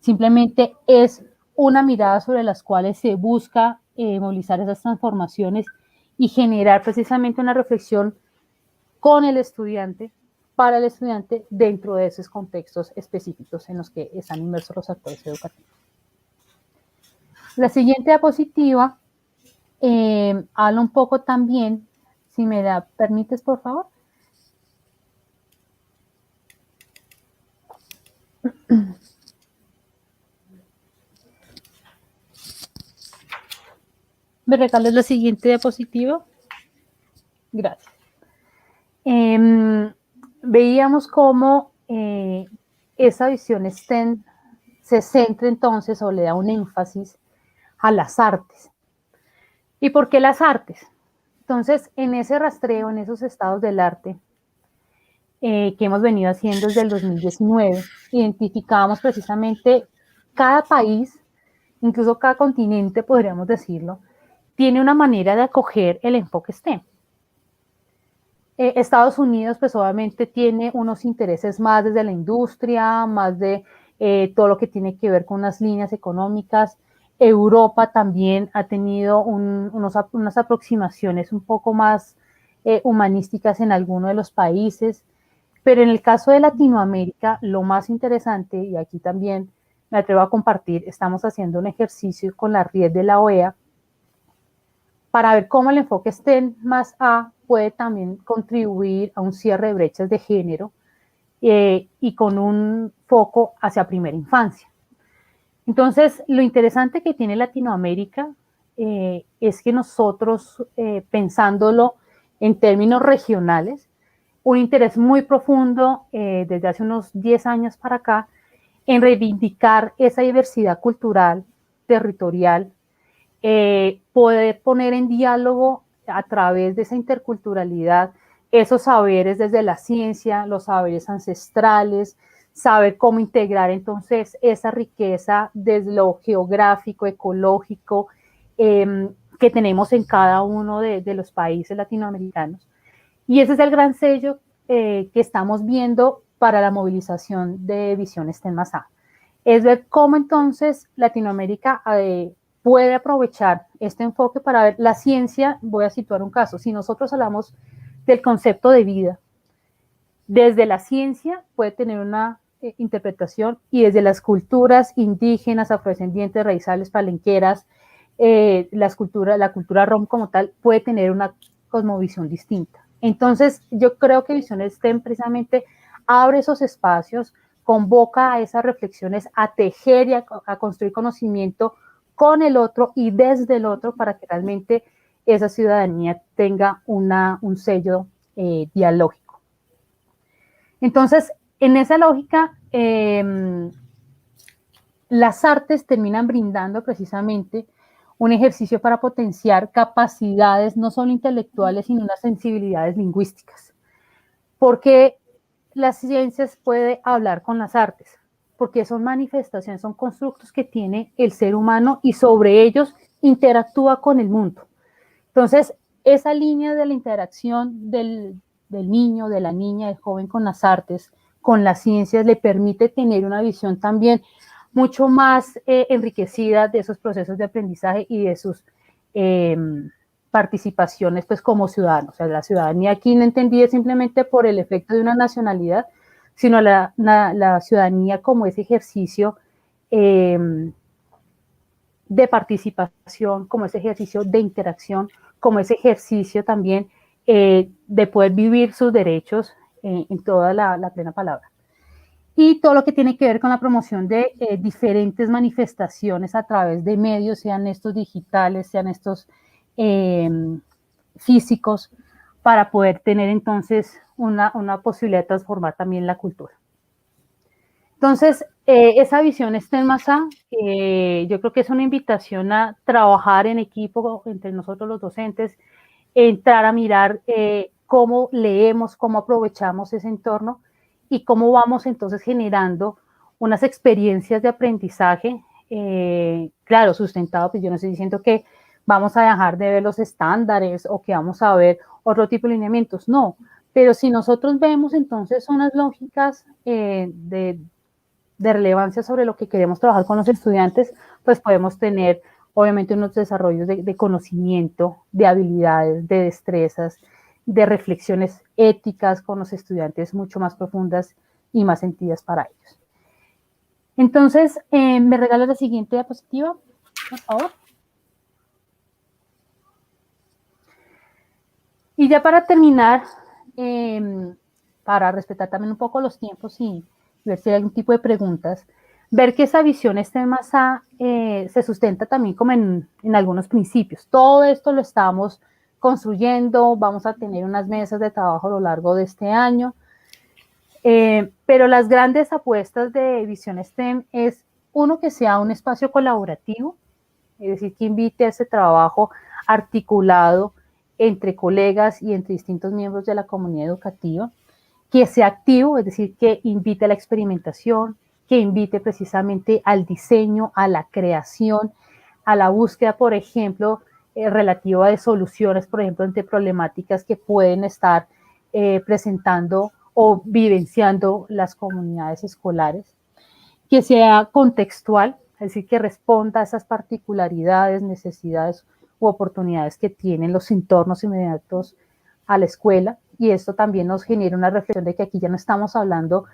simplemente es una mirada sobre las cuales se busca movilizar esas transformaciones y generar precisamente una reflexión con el estudiante, para el estudiante, dentro de esos contextos específicos en los que están inmersos los actores educativos. La siguiente diapositiva habla un poco también, si me la permites, por favor. ¿Me regalas la siguiente diapositiva? Gracias. Veíamos cómo esa visión STEM se centra entonces o le da un énfasis a las artes. ¿Y por qué las artes? Entonces, en ese rastreo, en esos estados del arte que hemos venido haciendo desde el 2019, identificábamos precisamente cada país, incluso cada continente, podríamos decirlo, tiene una manera de acoger el enfoque STEM. Estados Unidos, pues obviamente tiene unos intereses más desde la industria, más de todo lo que tiene que ver con unas líneas económicas. Europa también ha tenido unas aproximaciones un poco más humanísticas en algunos de los países, pero en el caso de Latinoamérica, lo más interesante, y aquí también me atrevo a compartir, estamos haciendo un ejercicio con la red de la OEA para ver cómo el enfoque STEM más A puede también contribuir a un cierre de brechas de género y con un foco hacia primera infancia. Entonces, lo interesante que tiene Latinoamérica es que nosotros, pensándolo en términos regionales, un interés muy profundo desde hace unos 10 años para acá en reivindicar esa diversidad cultural, territorial, poder poner en diálogo a través de esa interculturalidad esos saberes desde la ciencia, los saberes ancestrales, saber cómo integrar entonces esa riqueza desde lo geográfico, ecológico, que tenemos en cada uno de los países latinoamericanos. Y ese es el gran sello que estamos viendo para la movilización de Visión STEM más A. Es ver cómo entonces Latinoamérica puede aprovechar este enfoque para ver la ciencia. Voy a situar un caso. Si nosotros hablamos del concepto de vida, desde la ciencia puede tener una interpretación, y desde las culturas indígenas, afrodescendientes, raizales, palenqueras, la cultura rom como tal, puede tener una cosmovisión distinta. Entonces, yo creo que Visión STEM precisamente abre esos espacios, convoca a esas reflexiones, a tejer y a construir conocimiento con el otro y desde el otro, para que realmente esa ciudadanía tenga un sello dialógico. Entonces, en esa lógica, las artes terminan brindando precisamente un ejercicio para potenciar capacidades no solo intelectuales, sino unas sensibilidades lingüísticas. Porque las ciencias puede hablar con las artes, porque son manifestaciones, son constructos que tiene el ser humano y sobre ellos interactúa con el mundo. Entonces, esa línea de la interacción del niño, de la niña, del joven con las artes, con las ciencias, le permite tener una visión también mucho más enriquecida de esos procesos de aprendizaje y de sus participaciones pues como ciudadanos. O sea, la ciudadanía aquí no entendida simplemente por el efecto de una nacionalidad, sino la ciudadanía como ese ejercicio de participación, como ese ejercicio de interacción, como ese ejercicio también de poder vivir sus derechos en toda la plena palabra. Y todo lo que tiene que ver con la promoción de diferentes manifestaciones a través de medios, sean estos digitales, sean estos físicos, para poder tener entonces una posibilidad de transformar también la cultura. Entonces, esa visión STEM más A, yo creo que es una invitación a trabajar en equipo entre nosotros los docentes, entrar a mirar cómo leemos, cómo aprovechamos ese entorno y cómo vamos entonces generando unas experiencias de aprendizaje, claro, sustentado, pues yo no estoy diciendo que vamos a dejar de ver los estándares o que vamos a ver otro tipo de lineamientos, no, pero si nosotros vemos entonces unas lógicas de relevancia sobre lo que queremos trabajar con los estudiantes, pues podemos tener obviamente unos desarrollos de conocimiento, de habilidades, de destrezas, de reflexiones éticas con los estudiantes mucho más profundas y más sentidas para ellos. Entonces, ¿me regalas la siguiente diapositiva, por favor? Y ya para terminar, para respetar también un poco los tiempos y ver si hay algún tipo de preguntas, ver que esa visión STEM más A se sustenta también como en algunos principios. Todo esto lo estamos construyendo, vamos a tener unas mesas de trabajo a lo largo de este año, pero las grandes apuestas de visión STEM es, uno, que sea un espacio colaborativo, es decir, que invite a ese trabajo articulado entre colegas y entre distintos miembros de la comunidad educativa, que sea activo, es decir, que invite a la experimentación, que invite precisamente al diseño, a la creación, a la búsqueda, por ejemplo, relativa de soluciones, por ejemplo, ante problemáticas que pueden estar presentando o vivenciando las comunidades escolares, que sea contextual, es decir, que responda a esas particularidades, necesidades u oportunidades que tienen los entornos inmediatos a la escuela, y esto también nos genera una reflexión de que aquí ya no estamos hablando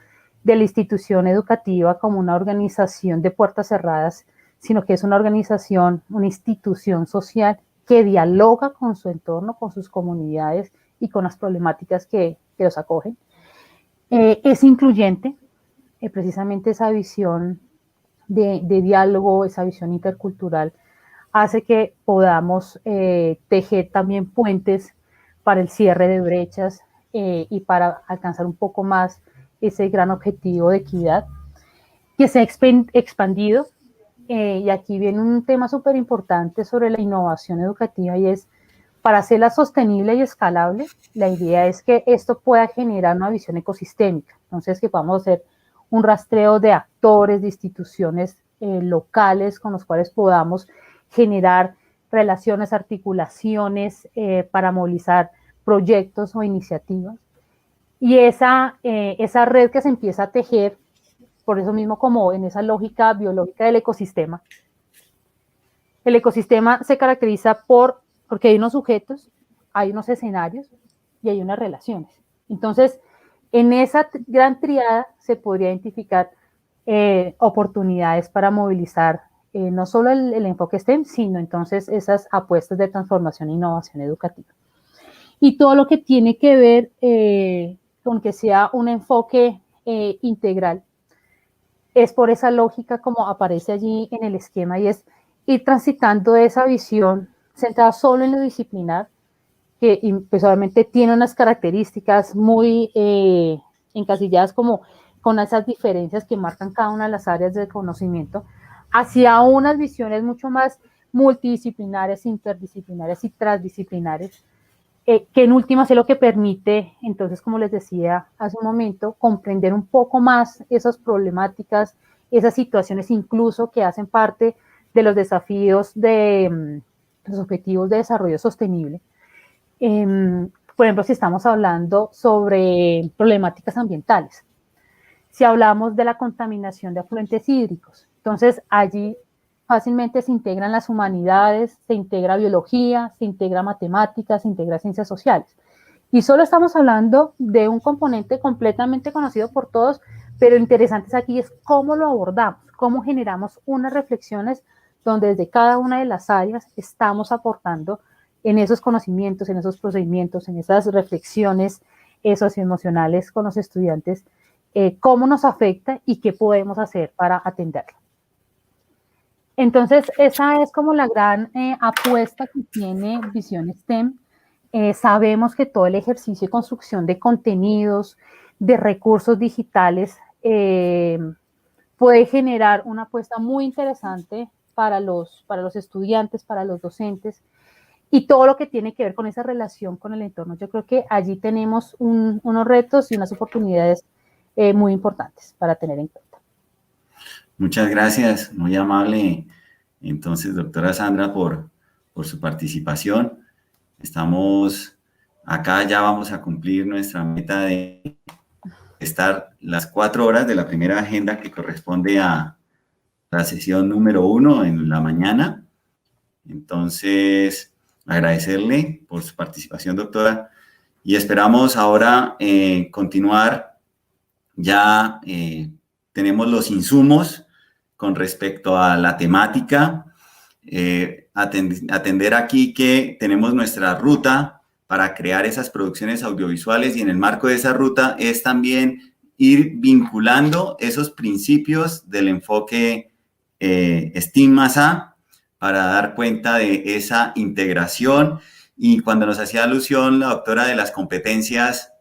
de la institución educativa como una organización de puertas cerradas, sino que es una organización, una institución social que dialoga con su entorno, con sus comunidades y con las problemáticas que los acogen. Es incluyente, precisamente esa visión de diálogo, esa visión intercultural, hace que podamos tejer también puentes para el cierre de brechas y para alcanzar un poco más ese gran objetivo de equidad, que se ha expandido. Y aquí viene un tema súper importante sobre la innovación educativa, y es, para hacerla sostenible y escalable, la idea es que esto pueda generar una visión ecosistémica. Entonces, que podamos hacer un rastreo de actores, de instituciones locales con los cuales podamos generar relaciones, articulaciones para movilizar proyectos o iniciativas. Y esa red que se empieza a tejer, por eso mismo como en esa lógica biológica del ecosistema, el ecosistema se caracteriza porque hay unos sujetos, hay unos escenarios y hay unas relaciones. Entonces, en esa gran triada se podría identificar oportunidades para movilizar no solo el enfoque STEM, sino entonces esas apuestas de transformación e innovación educativa. Y todo lo que tiene que ver con que sea un enfoque integral, es por esa lógica como aparece allí en el esquema, y es ir transitando esa visión centrada solo en lo disciplinar, que pues obviamente tiene unas características muy encasilladas como con esas diferencias que marcan cada una de las áreas del conocimiento, hacia unas visiones mucho más multidisciplinarias, interdisciplinarias y transdisciplinares, que en últimas es lo que permite, entonces, como les decía hace un momento, comprender un poco más esas problemáticas, esas situaciones incluso que hacen parte de los desafíos de los objetivos de desarrollo sostenible. Por ejemplo, si estamos hablando sobre problemáticas ambientales, si hablamos de la contaminación de afluentes hídricos, entonces allí fácilmente se integran las humanidades, se integra biología, se integra matemáticas, se integra ciencias sociales. Y solo estamos hablando de un componente completamente conocido por todos, pero interesante aquí es cómo lo abordamos, cómo generamos unas reflexiones donde desde cada una de las áreas estamos aportando en esos conocimientos, en esos procedimientos, en esas reflexiones socioemocionales con los estudiantes, cómo nos afecta y qué podemos hacer para atenderlo. Entonces, esa es como la gran apuesta que tiene Visión STEM. Sabemos que todo el ejercicio de construcción de contenidos, de recursos digitales, puede generar una apuesta muy interesante para los estudiantes, para los docentes, y todo lo que tiene que ver con esa relación con el entorno. Yo creo que allí tenemos unos retos y unas oportunidades muy importantes para tener en cuenta. Muchas gracias, muy amable. Entonces, doctora Sandra, por su participación. Estamos acá, ya vamos a cumplir nuestra meta de estar las 4 horas de la primera agenda que corresponde a la sesión número 1 en la mañana. Entonces, agradecerle por su participación, doctora, y esperamos ahora continuar. Ya tenemos los insumos con respecto a la temática, atender aquí que tenemos nuestra ruta para crear esas producciones audiovisuales, y en el marco de esa ruta es también ir vinculando esos principios del enfoque STEAM+A para dar cuenta de esa integración. Y cuando nos hacía alusión la doctora de las competencias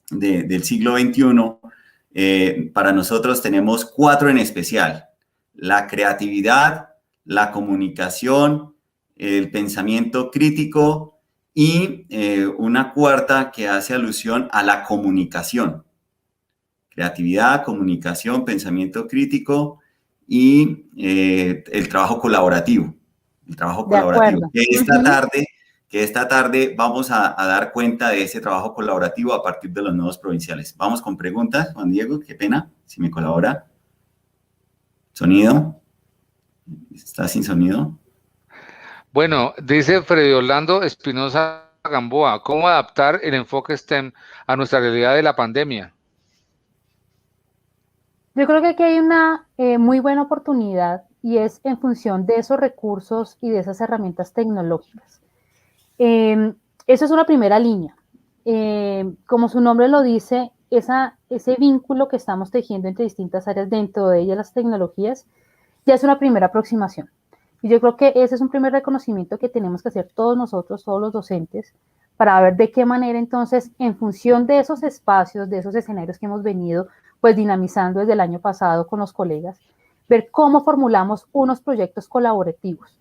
del siglo XXI, para nosotros tenemos 4 en especial: la creatividad, la comunicación, el pensamiento crítico y una cuarta que hace alusión a la comunicación. Creatividad, comunicación, pensamiento crítico y el trabajo colaborativo. El trabajo colaborativo. Que esta tarde vamos a dar cuenta de ese trabajo colaborativo a partir de los nodos provinciales. Vamos con preguntas, Juan Diego, qué pena, si me colabora. ¿Sonido? ¿Está sin sonido? Bueno, dice Freddy Orlando Espinosa Gamboa, ¿cómo adaptar el enfoque STEM a nuestra realidad de la pandemia? Yo creo que aquí hay una muy buena oportunidad, y es en función de esos recursos y de esas herramientas tecnológicas. Eso es una primera línea. Como su nombre lo dice, ese vínculo que estamos tejiendo entre distintas áreas, dentro de ellas las tecnologías, ya es una primera aproximación. Y yo creo que ese es un primer reconocimiento que tenemos que hacer todos nosotros, todos los docentes, para ver de qué manera entonces, en función de esos espacios, de esos escenarios que hemos venido pues dinamizando desde el año pasado con los colegas, ver cómo formulamos unos proyectos colaborativos.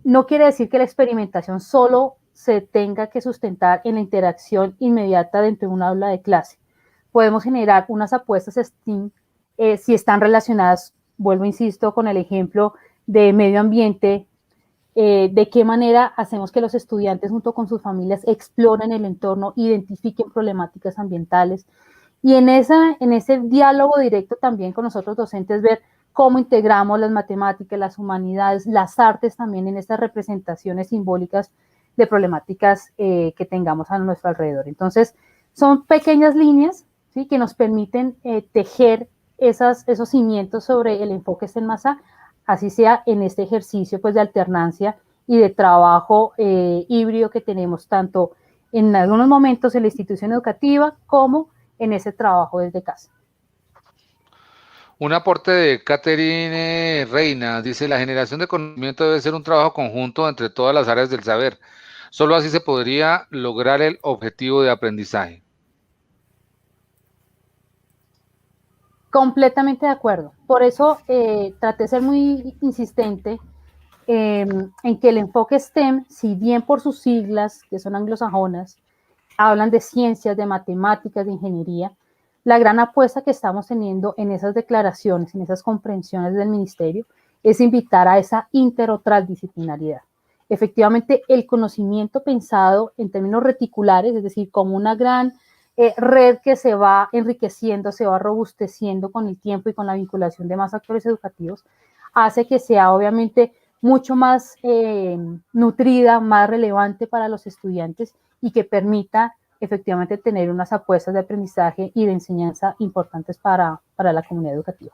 No quiere decir que la experimentación solo se tenga que sustentar en la interacción inmediata dentro de un aula de clase. Podemos generar unas apuestas STEAM si están relacionadas, vuelvo, insisto, con el ejemplo de medio ambiente, de qué manera hacemos que los estudiantes junto con sus familias exploren el entorno, identifiquen problemáticas ambientales y en ese diálogo directo también con nosotros docentes ver cómo integramos las matemáticas, las humanidades, las artes también en estas representaciones simbólicas de problemáticas que tengamos a nuestro alrededor. Entonces, son pequeñas líneas, ¿sí?, que nos permiten tejer esos cimientos sobre el enfoque STEM Masa, así sea en este ejercicio pues, de alternancia y de trabajo híbrido que tenemos tanto en algunos momentos en la institución educativa como en ese trabajo desde casa. Un aporte de Catherine Reina dice: la generación de conocimiento debe ser un trabajo conjunto entre todas las áreas del saber. Solo así se podría lograr el objetivo de aprendizaje. Completamente de acuerdo. Por eso traté de ser muy insistente en que el enfoque STEM, si bien por sus siglas, que son anglosajonas, hablan de ciencias, de matemáticas, de ingeniería, la gran apuesta que estamos teniendo en esas declaraciones, en esas comprensiones del ministerio, es invitar a esa inter o transdisciplinaridad. Efectivamente, el conocimiento pensado en términos reticulares, es decir, como una gran red que se va enriqueciendo, se va robusteciendo con el tiempo y con la vinculación de más actores educativos, hace que sea obviamente mucho más nutrida, más relevante para los estudiantes y que permita efectivamente tener unas apuestas de aprendizaje y de enseñanza importantes para la comunidad educativa.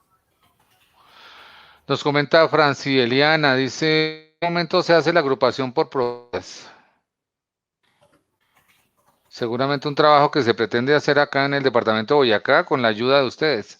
Nos comenta Francieliana, dice: ¿en qué momento se hace la agrupación por propuestas? Seguramente un trabajo que se pretende hacer acá en el departamento de Boyacá con la ayuda de ustedes.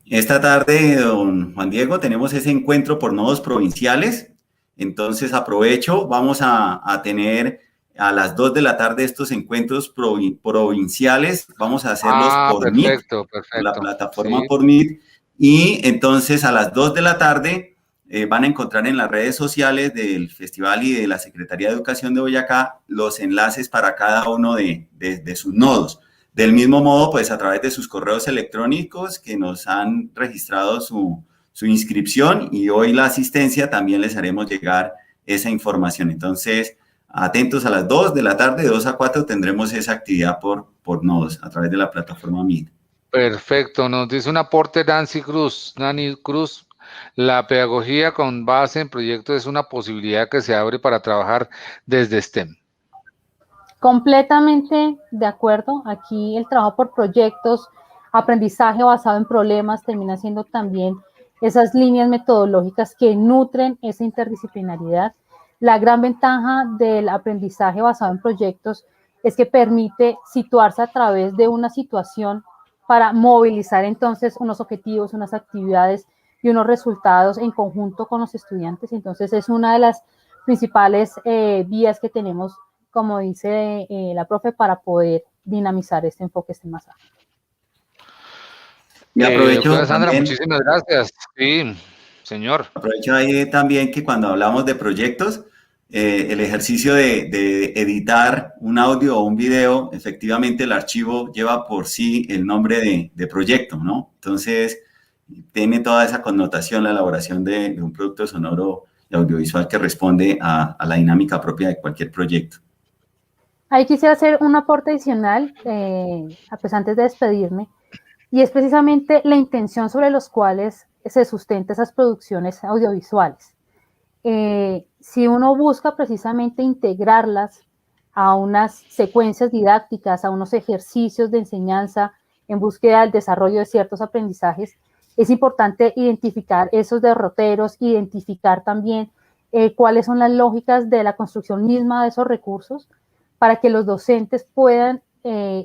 Esta tarde, don Juan Diego, tenemos ese encuentro por nodos provinciales. Entonces aprovecho, vamos a tener a las 2 de la tarde estos encuentros provinciales. Vamos a hacerlos por Meet, por la plataforma, sí, por Meet. Y entonces a las 2 de la tarde van a encontrar en las redes sociales del festival y de la Secretaría de Educación de Boyacá los enlaces para cada uno de sus nodos. Del mismo modo, pues a través de sus correos electrónicos que nos han registrado su inscripción, y hoy la asistencia, también les haremos llegar esa información. Entonces, atentos a las 2 de la tarde, de 2 a 4, tendremos esa actividad por nodos a través de la plataforma Meet. Perfecto, nos dice un aporte Nancy Cruz. La pedagogía con base en proyectos es una posibilidad que se abre para trabajar desde STEM. Completamente de acuerdo. Aquí el trabajo por proyectos, aprendizaje basado en problemas, termina siendo también esas líneas metodológicas que nutren esa interdisciplinaridad. La gran ventaja del aprendizaje basado en proyectos es que permite situarse a través de una situación para movilizar entonces unos objetivos, unas actividades y unos resultados en conjunto con los estudiantes. Entonces es una de las principales vías que tenemos, como dice la profe, para poder dinamizar este enfoque STEM Masa. Y aprovecho Sandra, también, muchísimas gracias. Sí, señor. Aprovecho ahí también que cuando hablamos de proyectos, el ejercicio de editar un audio o un video, efectivamente el archivo lleva por sí el nombre de proyecto, ¿no? Entonces, tiene toda esa connotación la elaboración de un producto sonoro y audiovisual que responde a la dinámica propia de cualquier proyecto. Ahí quisiera hacer un aporte adicional, pues antes de despedirme, y es precisamente la intención sobre los cuales se sustentan esas producciones audiovisuales. Si uno busca precisamente integrarlas a unas secuencias didácticas, a unos ejercicios de enseñanza en búsqueda del desarrollo de ciertos aprendizajes, es importante identificar esos derroteros, identificar también cuáles son las lógicas de la construcción misma de esos recursos para que los docentes puedan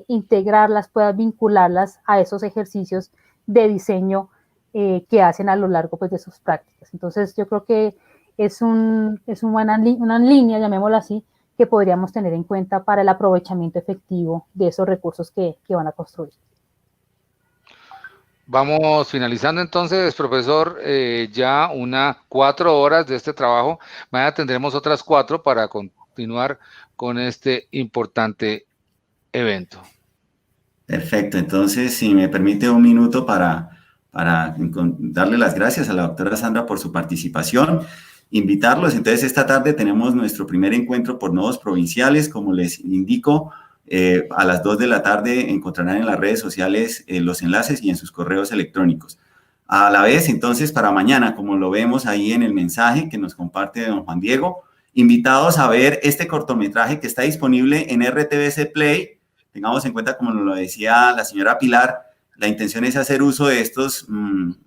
integrarlas, puedan vincularlas a esos ejercicios de diseño que hacen a lo largo pues, de sus prácticas. Entonces, yo creo que es una línea, llamémoslo así, que podríamos tener en cuenta para el aprovechamiento efectivo de esos recursos que van a construir. Vamos finalizando entonces, profesor, ya 4 horas de este trabajo. Mañana tendremos otras 4 para continuar con este importante evento. Perfecto, entonces si me permite un minuto para darle las gracias a la doctora Sandra por su participación. invitarlos. Entonces, esta tarde tenemos nuestro primer encuentro por nodos provinciales, como les indico. A las 2 de la tarde encontrarán en las redes sociales los enlaces y en sus correos electrónicos. A la vez, entonces, para mañana, como lo vemos ahí en el mensaje que nos comparte don Juan Diego, invitados a ver este cortometraje que está disponible en RTBC Play. Tengamos en cuenta, como nos lo decía la señora Pilar, la intención es hacer uso de estos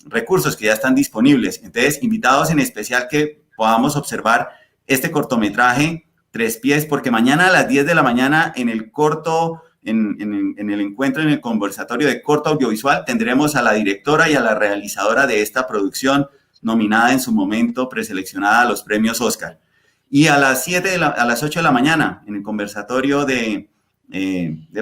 recursos que ya están disponibles. Entonces, invitados en especial que podamos observar este cortometraje Tres Pies, porque mañana a las 10 de la mañana en el corto, en el encuentro, en el conversatorio de corto audiovisual, tendremos a la directora y a la realizadora de esta producción, nominada en su momento, preseleccionada a los premios Oscar. Y a las 8 de la mañana, en el conversatorio de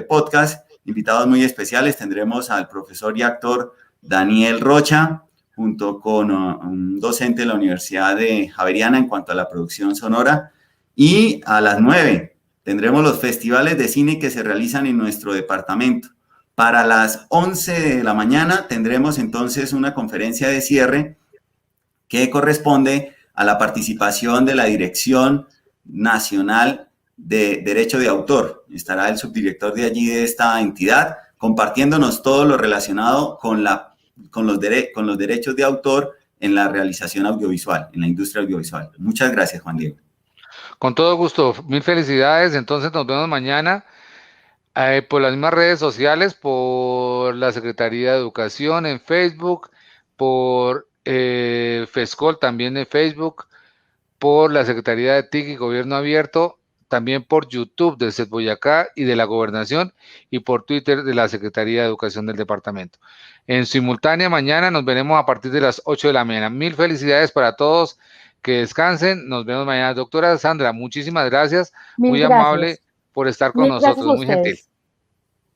podcast, invitados muy especiales, tendremos al profesor y actor Daniel Rocha, junto con un docente de la Universidad Javeriana en cuanto a la producción sonora. Y a las 9 tendremos los festivales de cine que se realizan en nuestro departamento. Para las 11 de la mañana tendremos entonces una conferencia de cierre que corresponde a la participación de la Dirección Nacional de Derecho de Autor. Estará el subdirector de allí de esta entidad compartiéndonos todo lo relacionado con los derechos de autor en la realización audiovisual, en la industria audiovisual. Muchas gracias, Juan Diego. Con todo gusto, mil felicidades. Entonces nos vemos mañana por las mismas redes sociales, por la Secretaría de Educación en Facebook, por FESCOL también en Facebook, por la Secretaría de TIC y Gobierno Abierto, también por YouTube de CES Boyacá y de la Gobernación, y por Twitter de la Secretaría de Educación del departamento. En simultánea mañana nos veremos a partir de las 8 de la mañana. Mil felicidades para todos. Que descansen, nos vemos mañana. Doctora Sandra, muchísimas gracias, muy amable por estar con nosotros, muy gentil.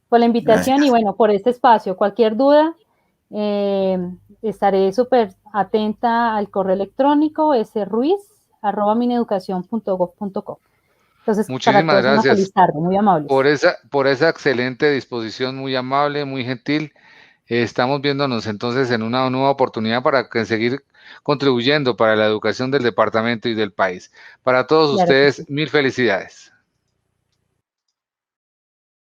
Por la invitación. Gracias. Y bueno, por este espacio. Cualquier duda, estaré súper atenta al correo electrónico, sruiz@mineducacion.gov.co. Entonces, muchísimas gracias. Una feliz tarde, muy amables. Por esa excelente disposición, muy amable, muy gentil. Estamos viéndonos entonces en una nueva oportunidad para seguir contribuyendo para la educación del departamento y del país. Para todos ustedes, mil felicidades.